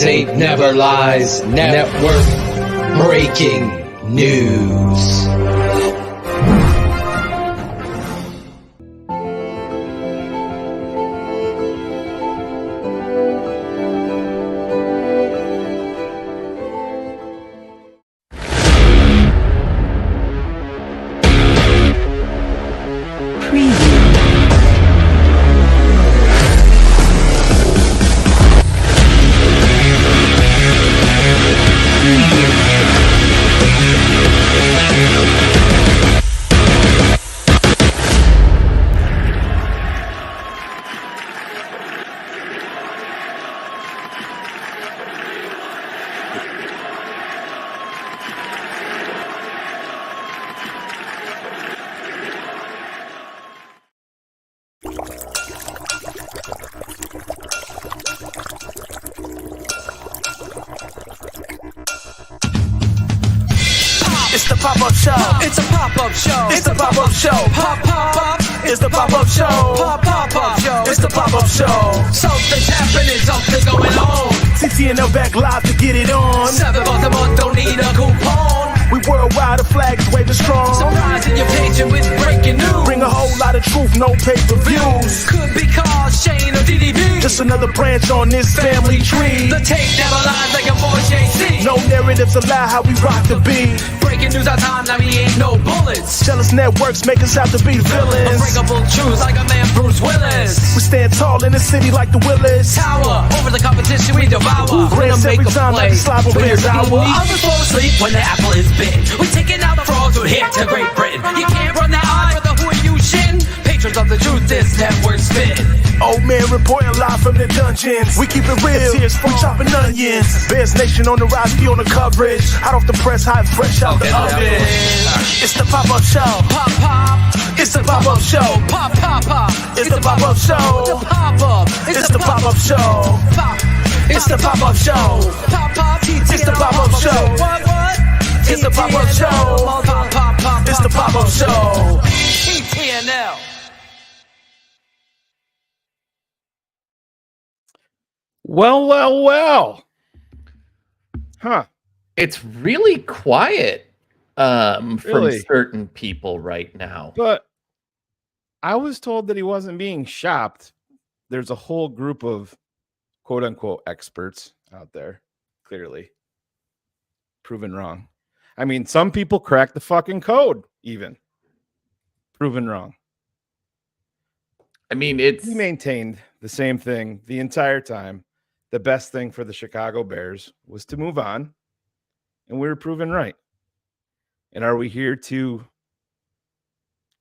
tape never lies. Network breaking news. It's the pop-up show. It's a pop-up show. It's the pop-up show. Pop, pop, pop. It's the pop-up show. Pop, pop, pop show. It's the pop-up show. Something's happening, something going on. CTNL back live to get it on. $7 a month, don't need a coupon. We worldwide, the flags waving strong. Surprising your paging with breaking news. Bring a whole lot of truth, no pay-per-views. Could be cars, Shane, or DDB. Just another branch on this family tree. The tape never lies like a boy JC. No narratives allow how we rock the beat. Breaking news on time, now we ain't no bullets. Jealous networks make us out to be villains. Unbreakable truths like a man Bruce Willis. We stand tall in the city like the Willis. Tower, over the competition we devour. Grants every time like the slide on Bears Hour. Others fall asleep when the apple is bit. We're taking out the frauds who here to Great Britain. You can't run that eye for the who are you shin. Patrons of the truth, this network spin. Old man reporting live from the dungeons. We keep it real, tears from chopping onions. Bears Nation on the rise, be on the coverage. Hot off the press, hot fresh out the oven. It's the pop-up show. Pop, pop. It's the pop-up show. Pop, pop, pop. It's the pop-up show. The pop-up. It's the pop-up show. Pop. It's the pop-up show. Pop, pop. It's the pop-up show. What? It's the pop-up show. Pop, pop, pop. It's the pop-up show. TTNL. Well. Huh. It's really quiet from Really? certain people right now. But I was told that he wasn't being shopped. There's a whole group of quote unquote experts out there, clearly proven wrong. I mean, some people crack the fucking code, even proven wrong. I mean, He maintained the same thing the entire time. The best thing for the Chicago Bears was to move on, and we were proven right. And are we here to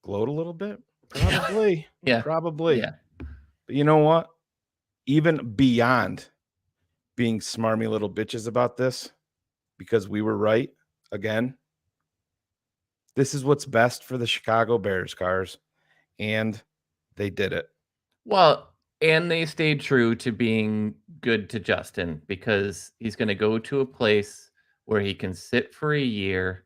gloat a little bit? Probably. Yeah. Probably. Yeah. But you know what? Even beyond being smarmy little bitches about this, because we were right again, this is what's best for the Chicago Bears, Cars. And they did it. Well, and they stayed true to being good to Justin because he's going to go to a place where he can sit for a year,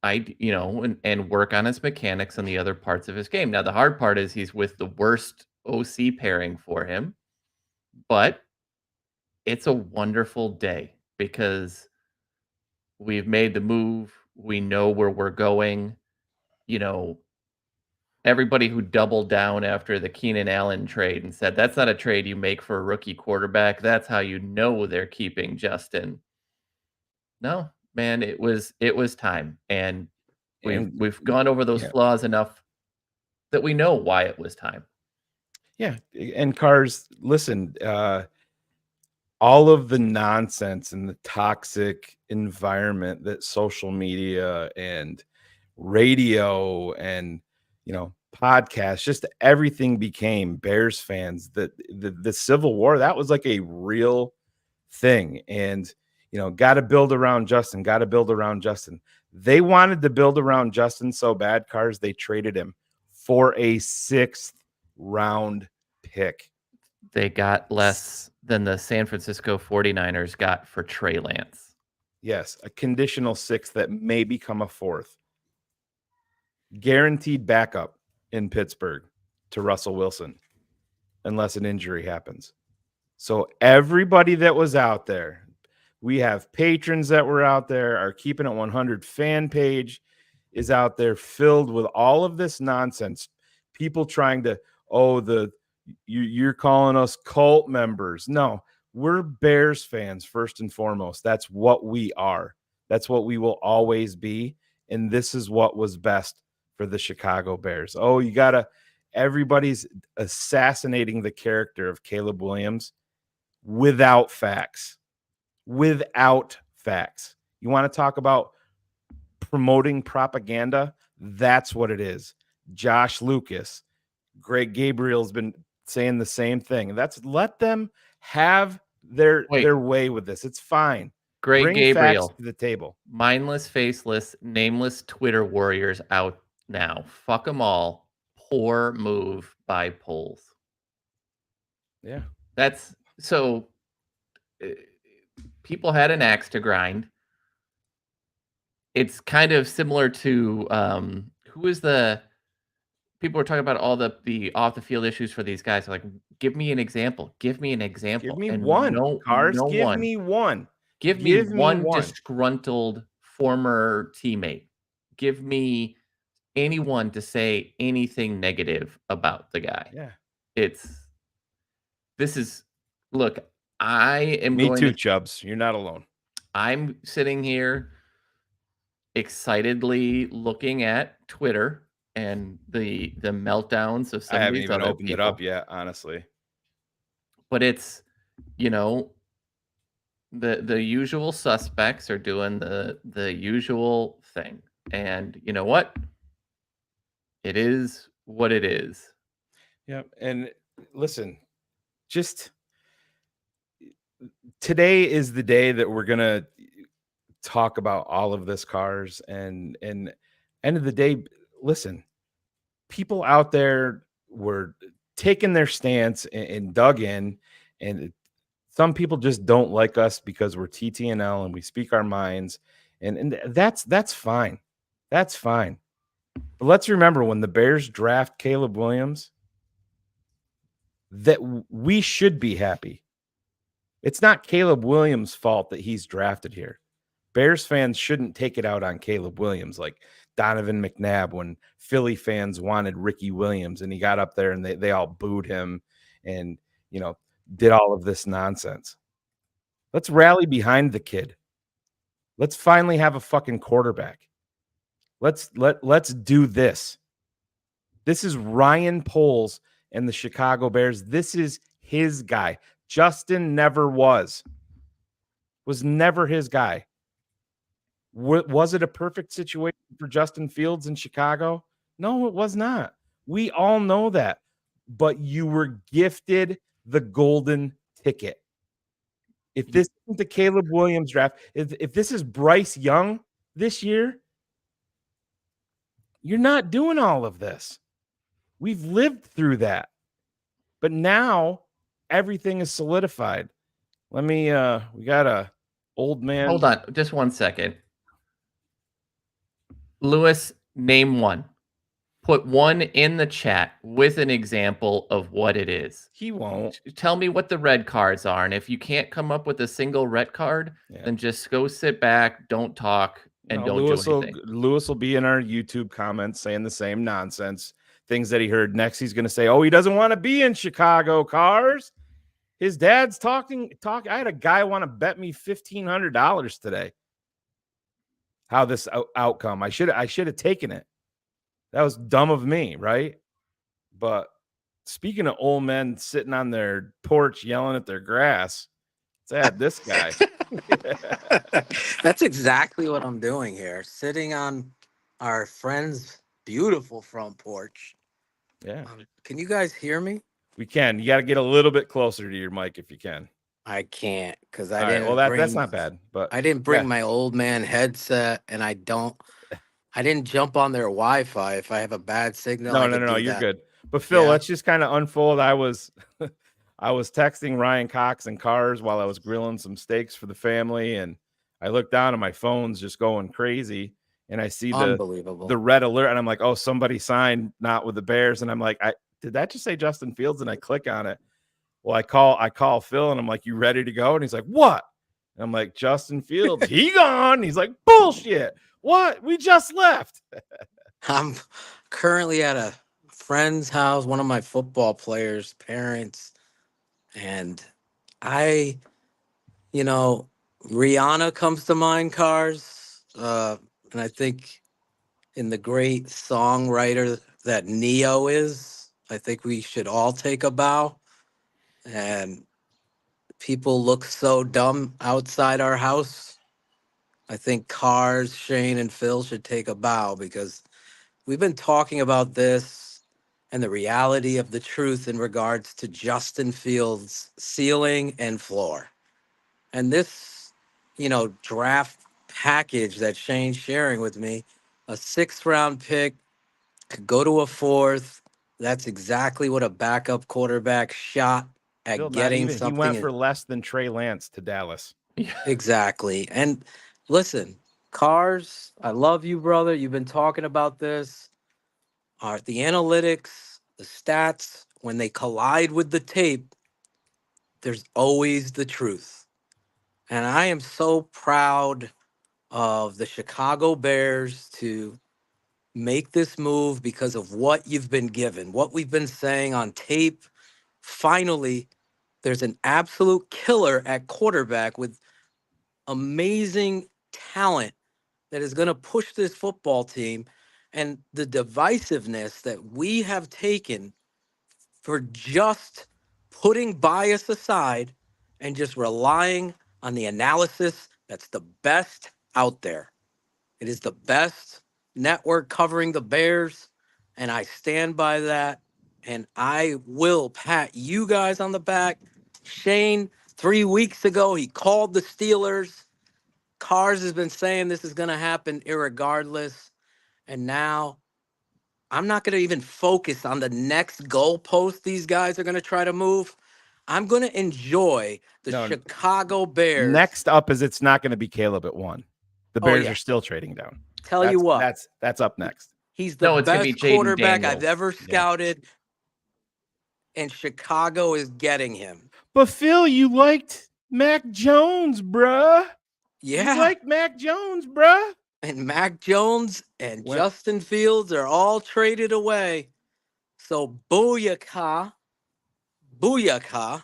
and work on his mechanics and the other parts of his game. Now, the hard part is he's with the worst OC pairing for him, but it's a wonderful day because we've made the move. We know where we're going. Everybody who doubled down after the Keenan Allen trade and said, that's not a trade you make for a rookie quarterback. That's how you know they're keeping Justin. No, man, it was time. And we've gone over those flaws enough that we know why it was time. Yeah. And Cars, listen, all of the nonsense and the toxic environment that social media and radio and podcasts, just everything became Bears fans. The Civil War, that was like a real thing. And, got to build around Justin, They wanted to build around Justin so bad, Cars, they traded him for a 6th round pick. They got less than the San Francisco 49ers got for Trey Lance. Yes, a conditional 6th that may become a 4th. Guaranteed backup in Pittsburgh to Russell Wilson unless an injury happens. So everybody that was out there, we have patrons that were out there. Our Keeping It 100 fan page is out there filled with all of this nonsense. People trying to, you're calling us cult members. No, we're Bears fans first and foremost. That's what we are. That's what we will always be. And this is what was best for the Chicago Bears. Oh, everybody's assassinating the character of Caleb Williams without facts. Without facts. You want to talk about promoting propaganda? That's what it is. Josh Lucas, Greg Gabriel's been saying the same thing. Let them have their way with this. It's fine. Greg Gabriel facts to the table. Mindless, faceless, nameless Twitter warriors out now. Fuck them all. Poor move by polls. Yeah. That's so people had an axe to grind. It's kind of similar to who is the people were talking about all the off the field issues for these guys. Like, give me an example. Give me an example. Give me and one. No, Cars, no give one. me one. Give me one disgruntled former teammate. Give me anyone to say anything negative about the guy. Yeah. Look, I am Me too, Chubbs. You're not alone. I'm sitting here excitedly looking at Twitter and the meltdowns of some I of haven't these even other opened people. it up yet, honestly. But it's, the usual suspects are doing the usual thing. And you know what? It is what it is. Yeah. And listen, just today is the day that we're going to talk about all of this, Cars. And end of the day, listen, people out there were taking their stance and dug in, and some people just don't like us because we're TTNL and we speak our minds, and that's fine. That's fine. But let's remember, when the Bears draft Caleb Williams, that we should be happy. It's not Caleb Williams' fault that he's drafted here. Bears fans shouldn't take it out on Caleb Williams like Donovan McNabb when Philly fans wanted Ricky Williams and he got up there and they all booed him and, did all of this nonsense. Let's rally behind the kid. Let's finally have a fucking quarterback. Let's do this. This is Ryan Poles and the Chicago Bears. This is his guy. Justin never was never his guy. Was it a perfect situation for Justin Fields in Chicago? No, it was not. We all know that. But you were gifted the golden ticket. If this isn't the Caleb Williams draft, if this is Bryce Young this year, you're not doing all of this. We've lived through that. But now everything is solidified. We got a old man. Hold on just 1 second. Lewis, name one. Put one in the chat with an example of what it is. He won't. Tell me what the red cards are. And if you can't come up with a single red card, then just go sit back, don't talk, and don't do anything. Lewis will be in our YouTube comments saying the same nonsense. Things that he heard. Next, he's going to say, he doesn't want to be in Chicago, Cars. His dad's talking. I had a guy want to bet me $1,500 today. How this outcome. I should have taken it. That was dumb of me, right? But speaking of old men sitting on their porch yelling at their grass, let's add this guy. That's exactly what I'm doing here. Sitting on our friend's beautiful front porch. Yeah. Can you guys hear me? We can. You got to get a little bit closer to your mic if you can. I can't because I didn't. Well, that's not bad. But I didn't bring my old man headset, and I didn't jump on their Wi-Fi. If I have a bad signal, no, you're good. But Phil, let's just kind of unfold. I was texting Ryan Cox and Cars while I was grilling some steaks for the family, and I looked down and my phone's just going crazy, and I see the red alert, and I'm like, somebody signed not with the Bears, and I'm like, did that just say Justin Fields? And I click on it, Well, I call Phil and I'm like, you ready to go? And he's like, what? And I'm like, Justin Fields, he gone. And he's like, bullshit. What? We just left. I'm currently at a friend's house, one of my football players' parents, and I, Rihanna comes to mind, Cars, and I think in the great songwriter that Neo is, I think we should all take a bow. And people look so dumb outside our house. I think Cars, Shane, and Phil should take a bow because we've been talking about this and the reality of the truth in regards to Justin Fields' ceiling and floor. And this, draft package that Shane's sharing with me, a 6th-round pick could go to a 4th. That's exactly what a backup quarterback shot at Phil, not getting even. He something. went for less than Trey Lance to Dallas. Exactly. And listen, Cars, I love you, brother. You've been talking about this. The analytics, the stats, when they collide with the tape, there's always the truth. And I am so proud of the Chicago Bears to make this move because of what you've been given, what we've been saying on tape. Finally, there's an absolute killer at quarterback with amazing talent that is going to push this football team. And the divisiveness that we have taken for just putting bias aside and just relying on the analysis that's the best out there. It is the best network covering the Bears, and I stand by that. And I will pat you guys on the back. Shane, 3 weeks ago, he called the Steelers. Cars has been saying this is going to happen irregardless. And now I'm not going to even focus on the next goalpost these guys are going to try to move. I'm going to enjoy the Chicago Bears. Next up is it's not going to be Caleb at 1. The Bears are still trading down. Tell you what. That's up next. He's the best quarterback I've ever scouted. Yeah. And Chicago is getting him. But Phil, you liked Mac Jones, bruh. Yeah. You liked Mac Jones, bruh. And Mac Jones and Justin Fields are all traded away. So booyaka, Shaba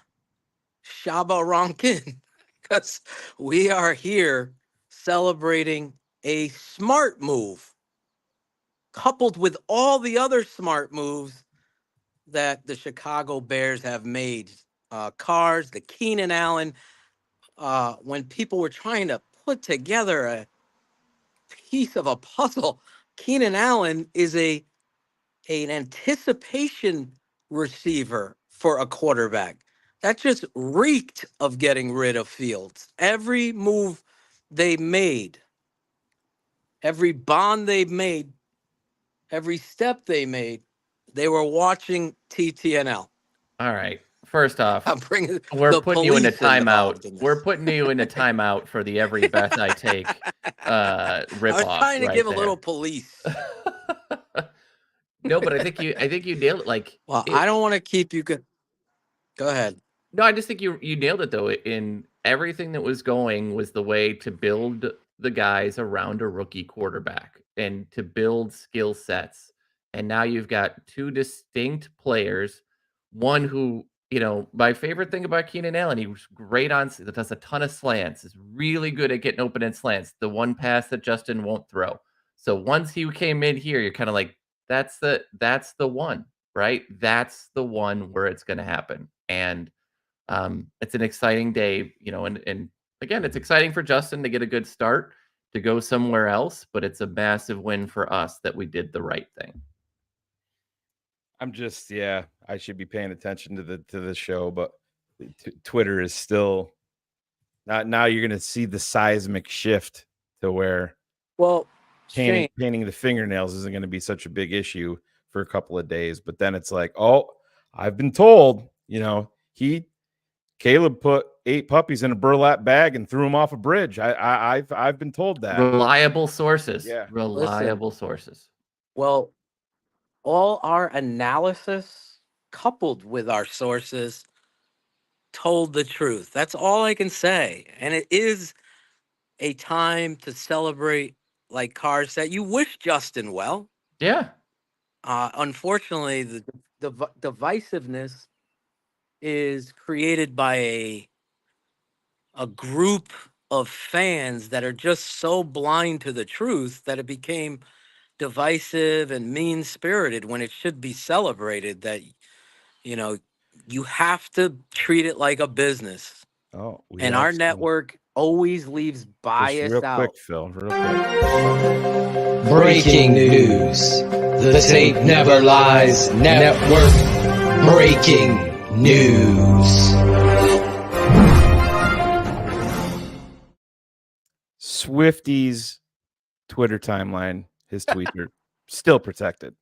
Ronkin. Because we are here celebrating a smart move coupled with all the other smart moves that the Chicago Bears have made. Cars, the Keenan Allen, when people were trying to put together a piece of a puzzle, Keenan Allen is an anticipation receiver for a quarterback. That just reeked of getting rid of Fields. Every move they made, every bond they made, every step they made, they were watching TTNL. All right. First off, we're putting you in a timeout. We're putting you in a timeout for the every bet I take ripoff. I was trying to give there. A little police. No, but I think you nailed it. I don't want to keep you good. Go ahead. No, I just think you nailed it though. In everything that was going was the way to build the guys around a rookie quarterback and to build skill sets. And now you've got 2 distinct players. One who, my favorite thing about Keenan Allen, he was great does a ton of slants, is really good at getting open in slants. The one pass that Justin won't throw. So once he came in here, you're kind of like, that's the one, right? That's the one where it's going to happen. And it's an exciting day, and again, it's exciting for Justin to get a good start, to go somewhere else, but it's a massive win for us that we did the right thing. I'm just, I should be paying attention to the show, but Twitter is still not. Now you're going to see the seismic shift to where, painting the fingernails isn't going to be such a big issue for a couple of days. But then it's like, I've been told, Caleb put 8 puppies in a burlap bag and threw them off a bridge. I've been told that. Reliable sources. Yeah. Reliable sources. Well, all our analysis coupled with our sources told the truth. That's all I can say. And it is a time to celebrate, like Carr said. You wish Justin well. Yeah. Unfortunately, the divisiveness is created by a group of fans that are just so blind to the truth that it became divisive and mean spirited when it should be celebrated. That you know you have to treat it like a business, Oh, we and have our some- network always leaves just bias real out. quick, Phil. Real quick. Breaking news. The tape never lies. Network breaking news. Swifty's Twitter timeline, his tweets are still protected.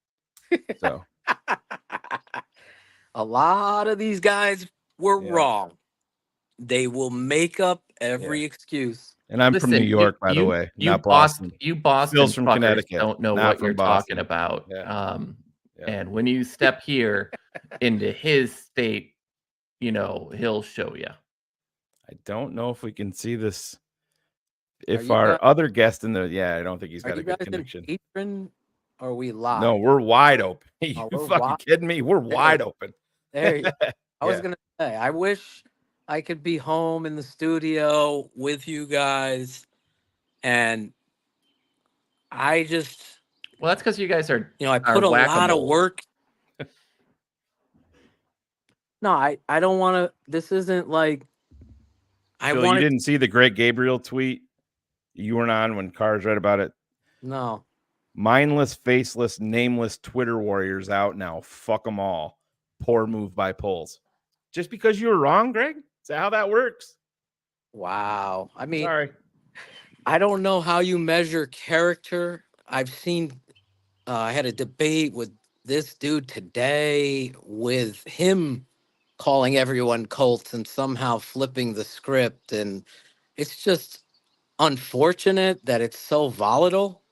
So A lot of these guys were Yeah. wrong. They will make up every excuse. and I'm from New Listen, York, by the way, not Boston. You Boston Phil's from fuckers Connecticut, don't know not what from you're Boston. talking about. Yeah. Yeah. And when you step here into his state, he'll show you. I don't know if we can see this. Are If you our guys- other guest in the I don't think he's Are got you a good guys in connection. patron? Or are we live? No, we're wide open. You we're fucking wide- kidding me? We're wide open. There you go. I was Yeah. gonna say, I wish I could be home in the studio with you guys, and I just, Well, that's because you guys are, I put a lot of whack-a-mole. work. No, I don't want to. This isn't like I Phil, you want. didn't see the Greg Gabriel tweet? You weren't on when Cars read about it. No, Mindless, faceless, nameless Twitter warriors out now. Fuck them all. Poor move by polls. Just because you were wrong, Greg? Is that how that works? wow. I mean, Sorry. I don't know how you measure character. I've seen. I had a debate with this dude today with him calling everyone cults and somehow flipping the script, and it's just unfortunate that it's so volatile.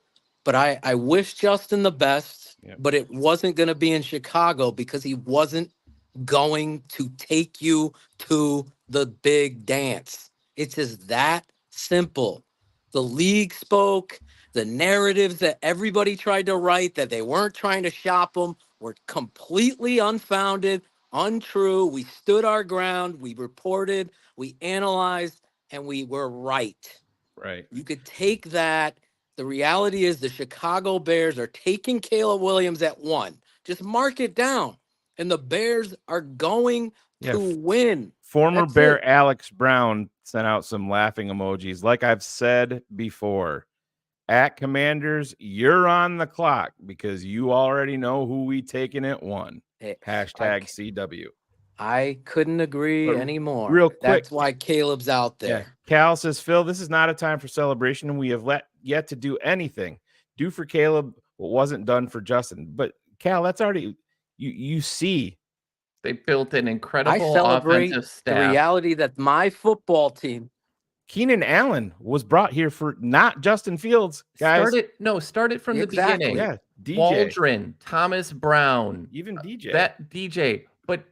But I wish Justin the best. Yep. But it wasn't going to be in Chicago because he wasn't going to take you to the big dance. It's just that simple. The league spoke. The narratives that everybody tried to write that they weren't trying to shop them were completely unfounded, untrue. We stood our ground. We reported, we analyzed, and we were right. Right. You could take that. The reality is the Chicago Bears are taking Caleb Williams at 1. Just mark it down. And the Bears are going to win. Former That's Bear it. Alex Brown sent out some laughing emojis. Like I've said before, at Commanders, you're on the clock because you already know who we taking at 1. Hashtag CW. I couldn't agree But anymore. real quick- That's why Caleb's out there. Yeah. Cal says, Phil, this is not a time for celebration, and we have yet to do anything. Do for Caleb what wasn't done for Justin. But Cal, that's already you see. They built an I incredible celebrate offensive the staff. reality that my football team Keenan Allen was brought here for not Justin Fields, guys. Start it from Exactly. the beginning. Yeah, DJ, Waldron, Thomas Brown, even DJ. that DJ. But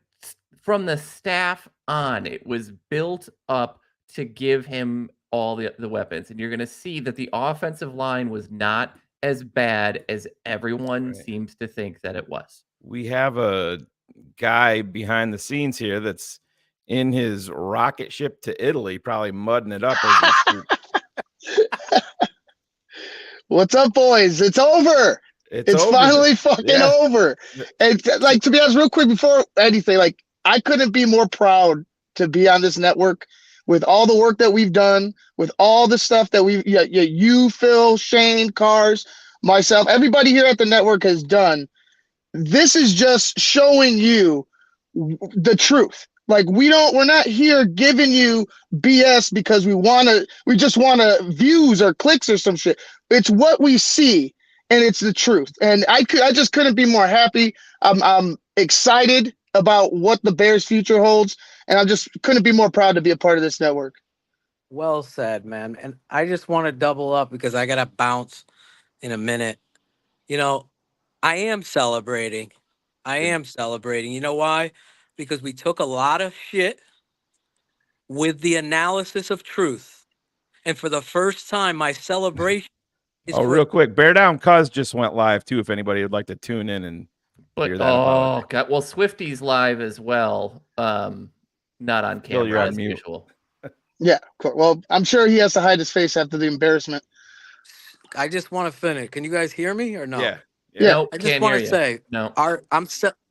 from the staff on, it was built up to give him all the weapons. And you're going to see that the offensive line was not as bad as everyone seems to think that it was. We have a guy behind the scenes here that's in his rocket ship to Italy, probably mudding it up. As we speak. What's up, boys? It's over. It's over. finally fucking over. And like, to be honest, real quick before anything, like, I couldn't be more proud to be on this network with all the work that we've done, with all the stuff that you, Phil, Shane, Cars, myself, everybody here at the network has done. This is just showing you the truth. Like, we're not here giving you BS because we just want to views or clicks or some shit. It's what we see, and it's the truth. And I just couldn't be more happy. I'm excited about what the Bears' future holds, and I just couldn't be more proud to be a part of this network. Well said, man. And I just want to double up because I got to bounce in a minute. I am celebrating. You know why? Because we took a lot of shit with the analysis of truth. And for the first time, my celebration is real quick, Bear Down Cuz just went live too. If anybody would like to tune in and hear that about it. God, well, Swifty's live as well. Not on Phil, you're camera on as mute. usual. Yeah, cool. Well, I'm sure he has to hide his face after the embarrassment. I just want to finish. Can you guys hear me or no? Yeah. Nope, I just can't want hear to you. say, No. I'm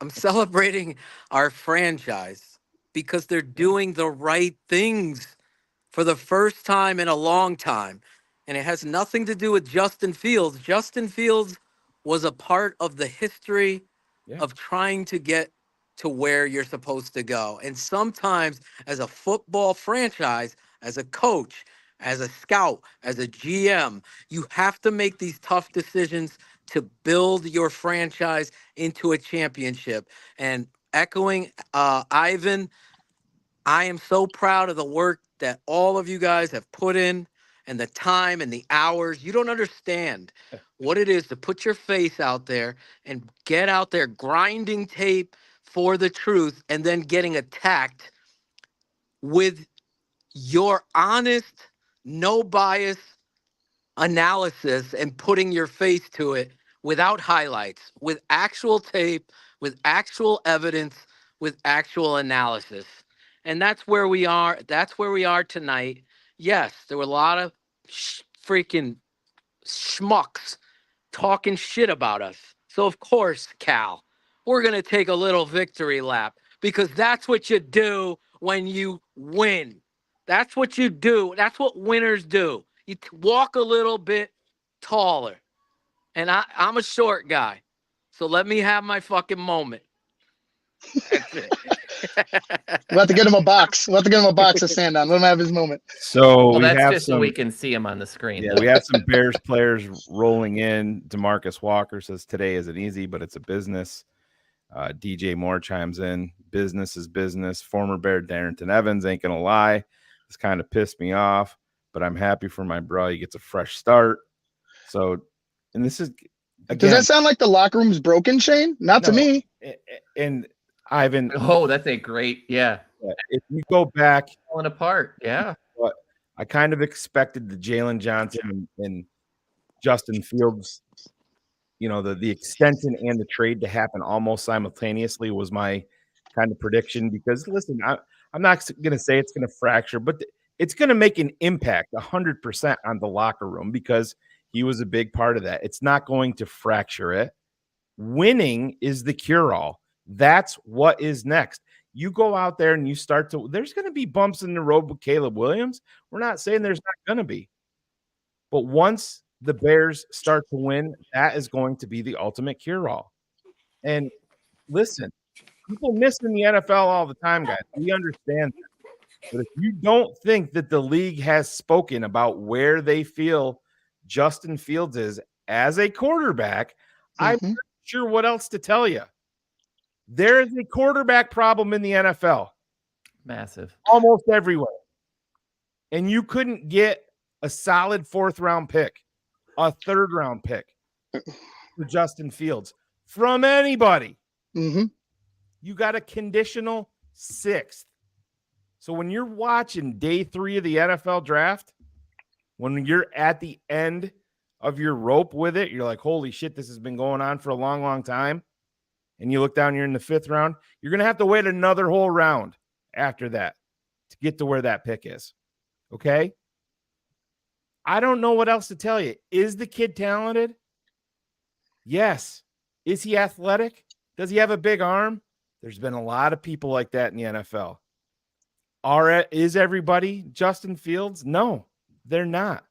celebrating our franchise because they're doing the right things for the first time in a long time. And it has nothing to do with Justin Fields. Justin Fields was a part of the history of trying to get to where you're supposed to go. And sometimes as a football franchise, as a coach, as a scout, as a GM, you have to make these tough decisions to build your franchise into a championship. And echoing Ivan, I am so proud of the work that all of you guys have put in and the time and the hours. You don't understand what it is to put your face out there and get out there grinding tape for the truth and then getting attacked with your honest, no bias analysis and putting your face to it without highlights, with actual tape, with actual evidence, with actual analysis. And that's where we are. That's where we are tonight. Yes, there were a lot of freaking schmucks talking shit about us. So, of course, Cal, we're going to take a little victory lap because that's what you do when you win. That's what you do. That's what winners do. You walk a little bit taller. And I'm a short guy. So let me have my fucking moment. That's it. We'll have to get him a box. We'll have to get him a box to stand on. Let him have his moment. So Well, we that's have just so we can see him on the screen. Yeah, we have some Bears players rolling in. DeMarcus Walker says today isn't easy, but it's a business. DJ Moore chimes in. Business is business. Former Bear Darrington Evans ain't gonna lie. This kind of pissed me off, but I'm happy for my bro. He gets a fresh start. So, and this is again, does that sound like the locker room's broken, Shane? Not to me. And Ivan. Oh, that's a great, yeah. If you go back, falling apart, yeah. But I kind of expected the Jalen Johnson and Justin Fields, the extension and the trade to happen almost simultaneously was my kind of prediction. Because listen, I'm not going to say it's going to fracture, but it's going to make an impact 100% on the locker room because he was a big part of that. It's not going to fracture it. Winning is the cure-all. That's what is next. You go out there and you start to – there's going to be bumps in the road with Caleb Williams. We're not saying there's not going to be. But once the Bears start to win, that is going to be the ultimate cure-all. And listen, people miss in the NFL all the time, guys. We understand that. But if you don't think that the league has spoken about where they feel Justin Fields is as a quarterback, I'm not sure what else to tell you. There is a quarterback problem in the NFL. Massive. Almost everywhere. And you couldn't get a solid fourth-round pick, a third-round pick for Justin Fields from anybody. Mm-hmm. You got a conditional sixth. So when you're watching day 3 of the NFL draft, when you're at the end of your rope with it, you're like, holy shit, this has been going on for a long, long time. And you look down, you're in the 5th round, you're going to have to wait another whole round after that to get to where that pick is. Okay? I don't know what else to tell you. Is the kid talented? Yes. Is he athletic? Does he have a big arm? There's been a lot of people like that in the NFL. Is everybody Justin Fields? No, they're not.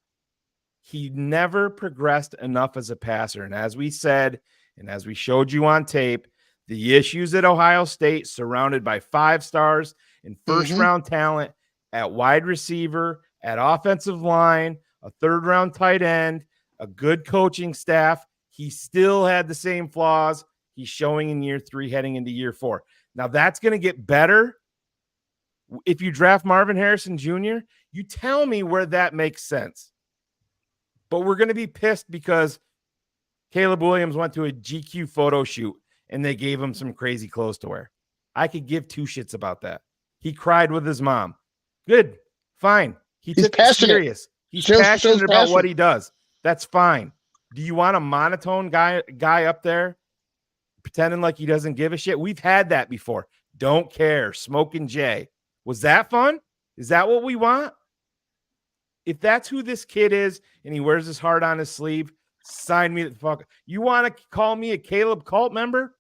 He never progressed enough as a passer. And as we said, and as we showed you on tape, the issues at Ohio State, surrounded by 5 stars and first-round talent at wide receiver, at offensive line, a third-round tight end, a good coaching staff, he still had the same flaws he's showing in year 3 heading into year 4. Now, that's going to get better if you draft Marvin Harrison Jr. You tell me where that makes sense. But we're going to be pissed because Caleb Williams went to a GQ photo shoot and they gave him some crazy clothes to wear. I could give 2 shits about that. He cried with his mom. Good. Fine. He He's took it passionate. serious. He's Shows passionate about what passion. he does. That's fine. Do you want a monotone guy up there pretending like he doesn't give a shit? We've had that before. Don't care. Smoking Jay. Was that fun? Is that what we want? If that's who this kid is and he wears his heart on his sleeve, sign me the fuck. You want to call me a Caleb cult member?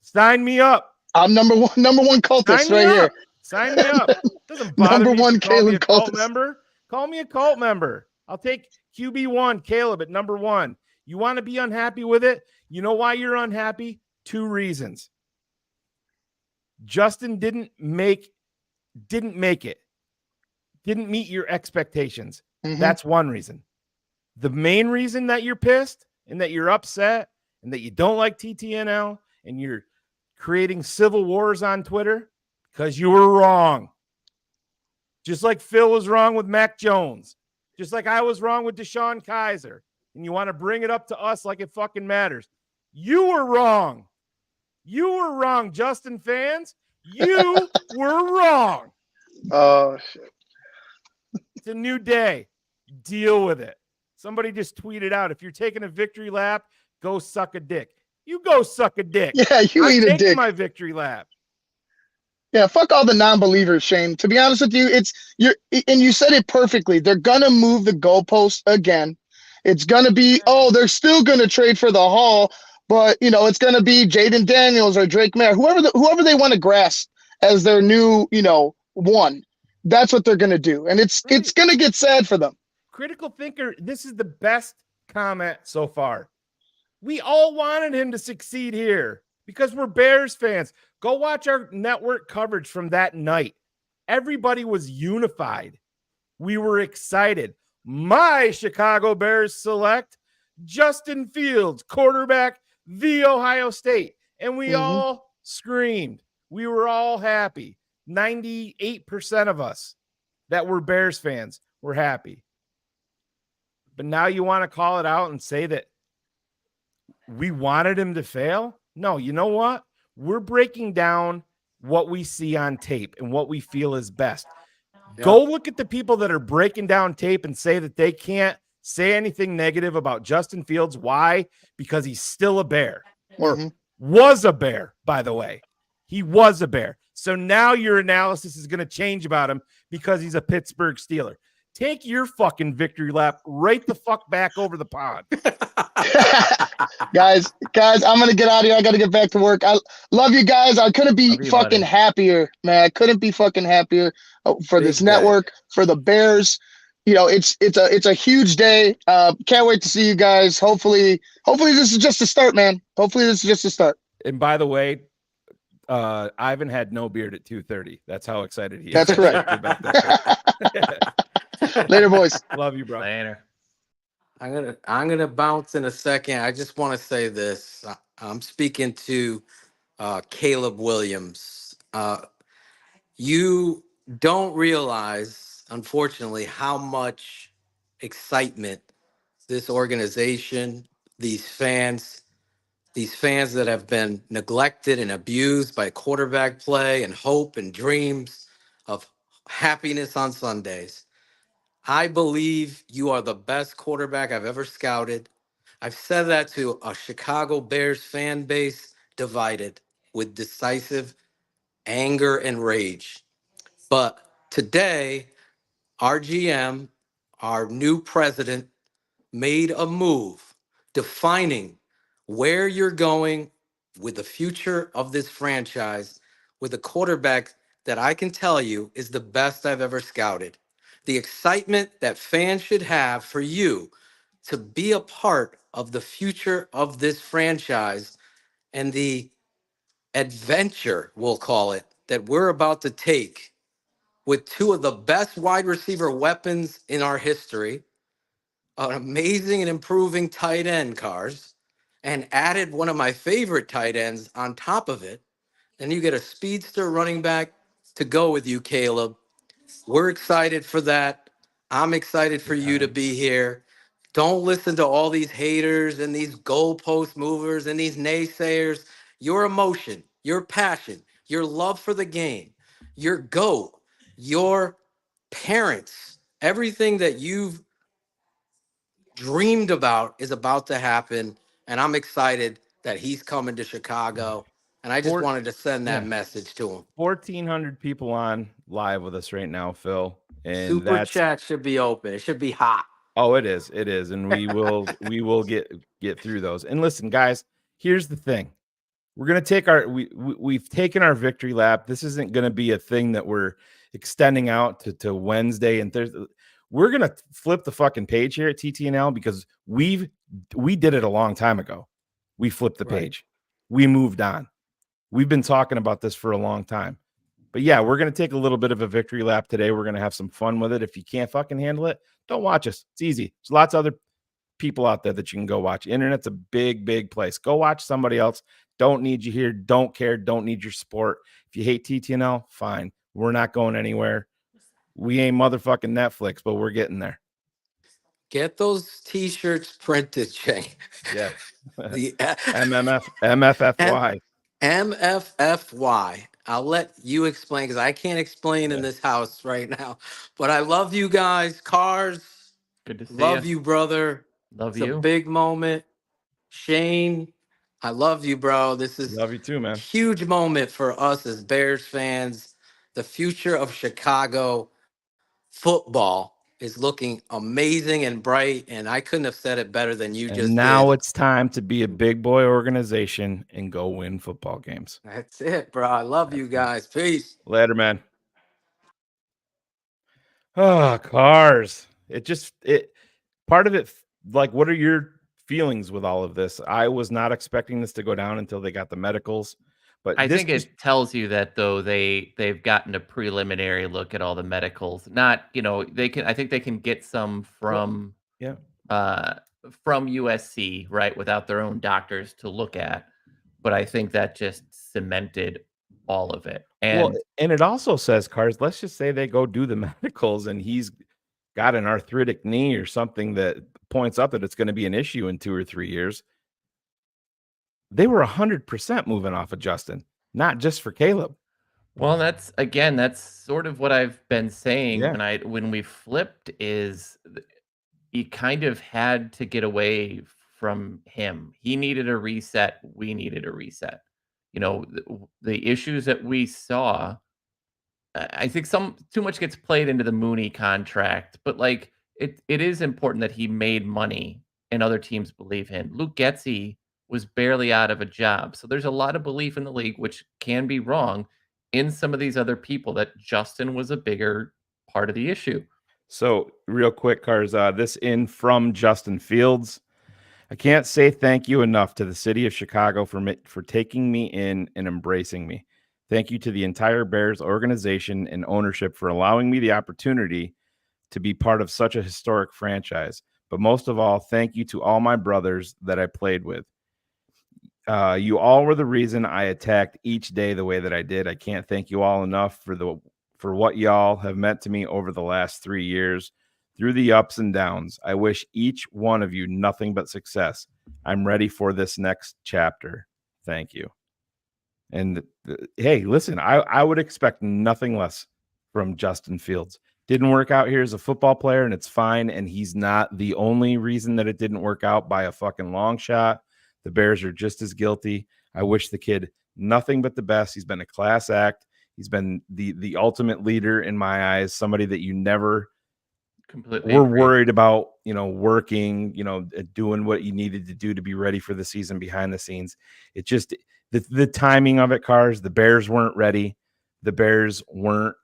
Sign me up. I'm number one cultist right here. Sign me up. Doesn't bother Number me one if you call me a Caleb cult cultist. member. Call me a cult member. I'll take QB1 Caleb at number 1. You want to be unhappy with it? You know why you're unhappy? 2 reasons. Justin didn't make it. Didn't meet your expectations. Mhm. That's one reason. The main reason that you're pissed and that you're upset and that you don't like TTNL and you're creating civil wars on Twitter because you were wrong. Just like Phil was wrong with Mac Jones. Just like I was wrong with Deshaun Kaiser. And you want to bring it up to us like it fucking matters. You were wrong. You were wrong, Justin fans. You were wrong. Oh, shit. It's a new day. Deal with it. Somebody just tweeted out, if you're taking a victory lap, go suck a dick. You go suck a dick. Yeah, you I'm eat a taking dick. my victory lap. Yeah, fuck all the non-believers, Shane. To be honest with you, and you said it perfectly. They're gonna move the goalpost again. It's gonna be, they're still gonna trade for the Hall, but it's gonna be Jaden Daniels or Drake Mayer, whoever they want to grasp as their new, one. That's what they're gonna do, and it's gonna get sad for them. Critical thinker, this is the best comment so far. We all wanted him to succeed here because we're Bears fans. Go watch our network coverage from that night. Everybody was unified. We were excited. My Chicago Bears select Justin Fields, quarterback, the Ohio State. And we all screamed. We were all happy. 98% of us that were Bears fans were happy. But now you want to call it out and say that we wanted him to fail? No, you know what? We're breaking down what we see on tape and what we feel is best. Yeah. Go look at the people that are breaking down tape and say that they can't say anything negative about Justin Fields. Why? Because he's still a Bear, or was a Bear, by the way. He was a Bear. So now your analysis is going to change about him because he's a Pittsburgh Steeler. Take your fucking victory lap right the fuck back over the pond. guys, I'm going to get out of here. I got to get back to work. I love you guys. I couldn't be fucking happier, man. I couldn't be fucking happier for this network, for the Bears. It's a huge day. Can't wait to see you guys. Hopefully this is just a start, man. Hopefully this is just a start. And by the way, Ivan had no beard at 2:30. That's how excited he is. That's correct. Later, boys. Love you, bro. Later. I'm gonna bounce in a second. I just want to say this. I'm speaking to Caleb Williams. You don't realize, unfortunately, how much excitement this organization, these fans that have been neglected and abused by quarterback play and hope and dreams of happiness on Sundays. I believe you are the best quarterback I've ever scouted. I've said that to a Chicago Bears fan base divided with decisive anger and rage. But today, our GM, our new president, made a move defining where you're going with the future of this franchise with a quarterback that I can tell you is the best I've ever scouted. The excitement that fans should have for you to be a part of the future of this franchise and the adventure, we'll call it, that we're about to take with two of the best wide receiver weapons in our history, an amazing and improving tight end, Cars, and added one of my favorite tight ends on top of it. Then you get a speedster running back to go with you, Caleb. We're excited for that. I'm excited for you to be here. Don't listen to all these haters and these goalpost movers and these naysayers. Your emotion, your passion, your love for the game, your GOAT, your Parents, everything that you've dreamed about is about to happen, and I'm excited that he's coming to Chicago. And I just wanted to send that message to him. 1,400 people on live with us right now, Phil, and Super chat should be open. It should be hot. Oh, it is, and we will get through those. And listen, guys, here's the thing: we're gonna take we've taken our victory lap. This isn't gonna be a thing that we're extending out to Wednesday and Thursday. We're gonna flip the fucking page here at TTNL because we did it a long time ago. We flipped the page. We moved on. We've been talking about this for a long time. But yeah, we're going to take a little bit of a victory lap today. We're going to have some fun with it. If you can't fucking handle it, don't watch us. It's easy. There's lots of other people out there that you can go watch. Internet's a big, big place. Go watch somebody else. Don't need you here. Don't care. Don't need your support. If you hate TTNL, fine. We're not going anywhere. We ain't motherfucking Netflix, but we're getting there. Get those t-shirts printed, Jay. Yeah. The MFFY. MFFY. I'll let you explain because I can't explain in this house right now. But I love you guys. Cars. Good to see love you, brother. Love it's you. A big moment. Shane, I love you, bro. This is love you too, man. A huge moment for us as Bears fans. The future of Chicago football is looking amazing and bright, and I couldn't have said it better than you just now did. It's time to be a big boy organization and go win football games. That's it, bro. I love you guys. Peace. Later, man. Oh, Cars. Part of it, like, what are your feelings with all of this? I was not expecting this to go down until they got the medicals. But I think it tells you that, though, they've gotten a preliminary look at all the medicals. Not, I think they can get some from from USC, right, without their own doctors to look at. But I think that just cemented all of it. And it also says, Cars, let's just say they go do the medicals and he's got an arthritic knee or something that points up that it's going to be an issue in 2 or 3 years. They were 100% moving off of Justin, not just for Caleb. Well, that's sort of what I've been saying when we flipped is he kind of had to get away from him. He needed a reset. We needed a reset. The issues that we saw, I think too much gets played into the Mooney contract, but like it is important that he made money and other teams believe him. Luke Getsy was barely out of a job. So there's a lot of belief in the league, which can be wrong, in some of these other people that Justin was a bigger part of the issue. So real quick, Cars, this in from Justin Fields. I can't say thank you enough to the city of Chicago for taking me in and embracing me. Thank you to the entire Bears organization and ownership for allowing me the opportunity to be part of such a historic franchise. But most of all, thank you to all my brothers that I played with. You all were the reason I attacked each day the way that I did. I can't thank you all enough for what y'all have meant to me over the last 3 years, through the ups and downs. I wish each one of you nothing but success. I'm ready for this next chapter. Thank you. And hey, listen, I would expect nothing less from Justin Fields. Didn't work out here as a football player, and it's fine. And he's not the only reason that it didn't work out by a fucking long shot. The Bears are just as guilty. I wish the kid nothing but the best. He's been a class act. He's been the ultimate leader in my eyes, somebody that you never were worried about, working, doing what you needed to do to be ready for the season behind the scenes. It just, the timing of it, Cars, the Bears weren't ready. The Bears weren't.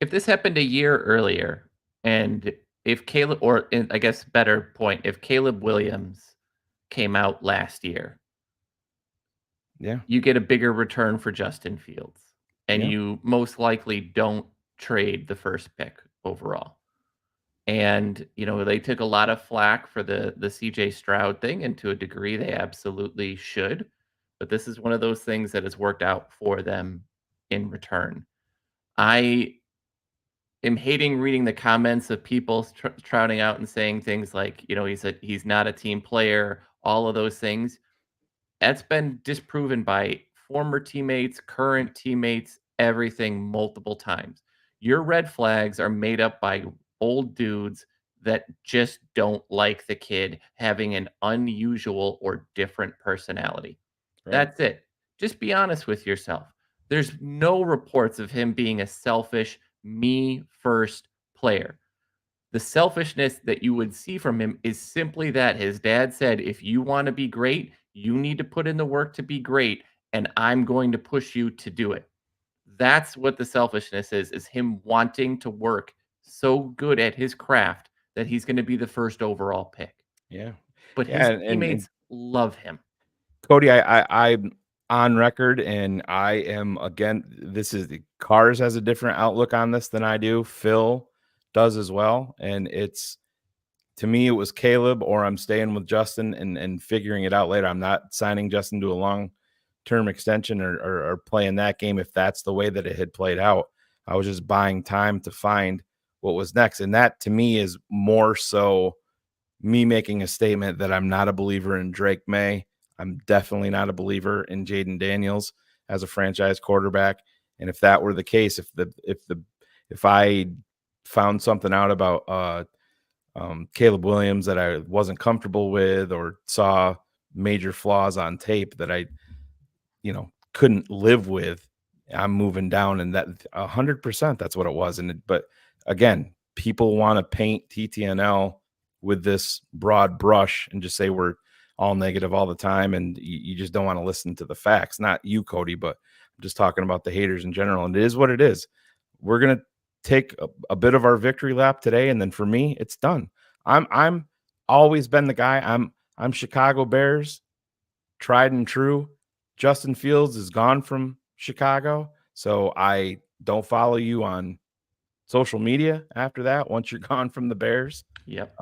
If this happened a year earlier, and if Caleb, or I guess better point, if Caleb Williams came out last year, you get a bigger return for Justin Fields, and you most likely don't trade the first pick overall. And they took a lot of flack for the CJ Stroud thing, and to a degree they absolutely should, but this is one of those things that has worked out for them in return. I am hating reading the comments of people shouting out and saying things like, he's not a team player, all of those things. That's been disproven by former teammates, current teammates, everything multiple times. Your red flags are made up by old dudes that just don't like the kid having an unusual or different personality. Right. That's it. Just be honest with yourself. There's no reports of him being a selfish, me first player. The selfishness that you would see from him is simply that his dad said, if you want to be great, you need to put in the work to be great, and I'm going to push you to do it. That's what the selfishness is him wanting to work so good at his craft that he's going to be the first overall pick. Yeah. But Yeah, his and teammates love him. Cody, I'm on record, and I am again. This is Cars has a different outlook on this than I do. Phil does as well, and it's to me it was Caleb, or I'm staying with Justin and figuring it out later. I'm not signing Justin to a long-term extension or playing that game if that's the way that it had played out. I was just buying time to find what was next, and that to me is more so me making a statement that I'm not a believer in Drake May. I'm definitely not a believer in Jaden Daniels as a franchise quarterback. And if that were the case, if I found something out about Caleb Williams that I wasn't comfortable with, or saw major flaws on tape that I, couldn't live with, I'm moving down. And that 100%, that's what it was. But again, people want to paint TTNL with this broad brush and just say we're all negative all the time, and you just don't want to listen to the facts. Not you, Cody, but I'm just talking about the haters in general. And it is what it is. We're gonna take a bit of our victory lap today, and then for me, it's done. I'm always been the guy. I'm Chicago Bears, tried and true. Justin Fields is gone from Chicago, so I don't follow you on social media after that. Once you're gone from the Bears. Yep.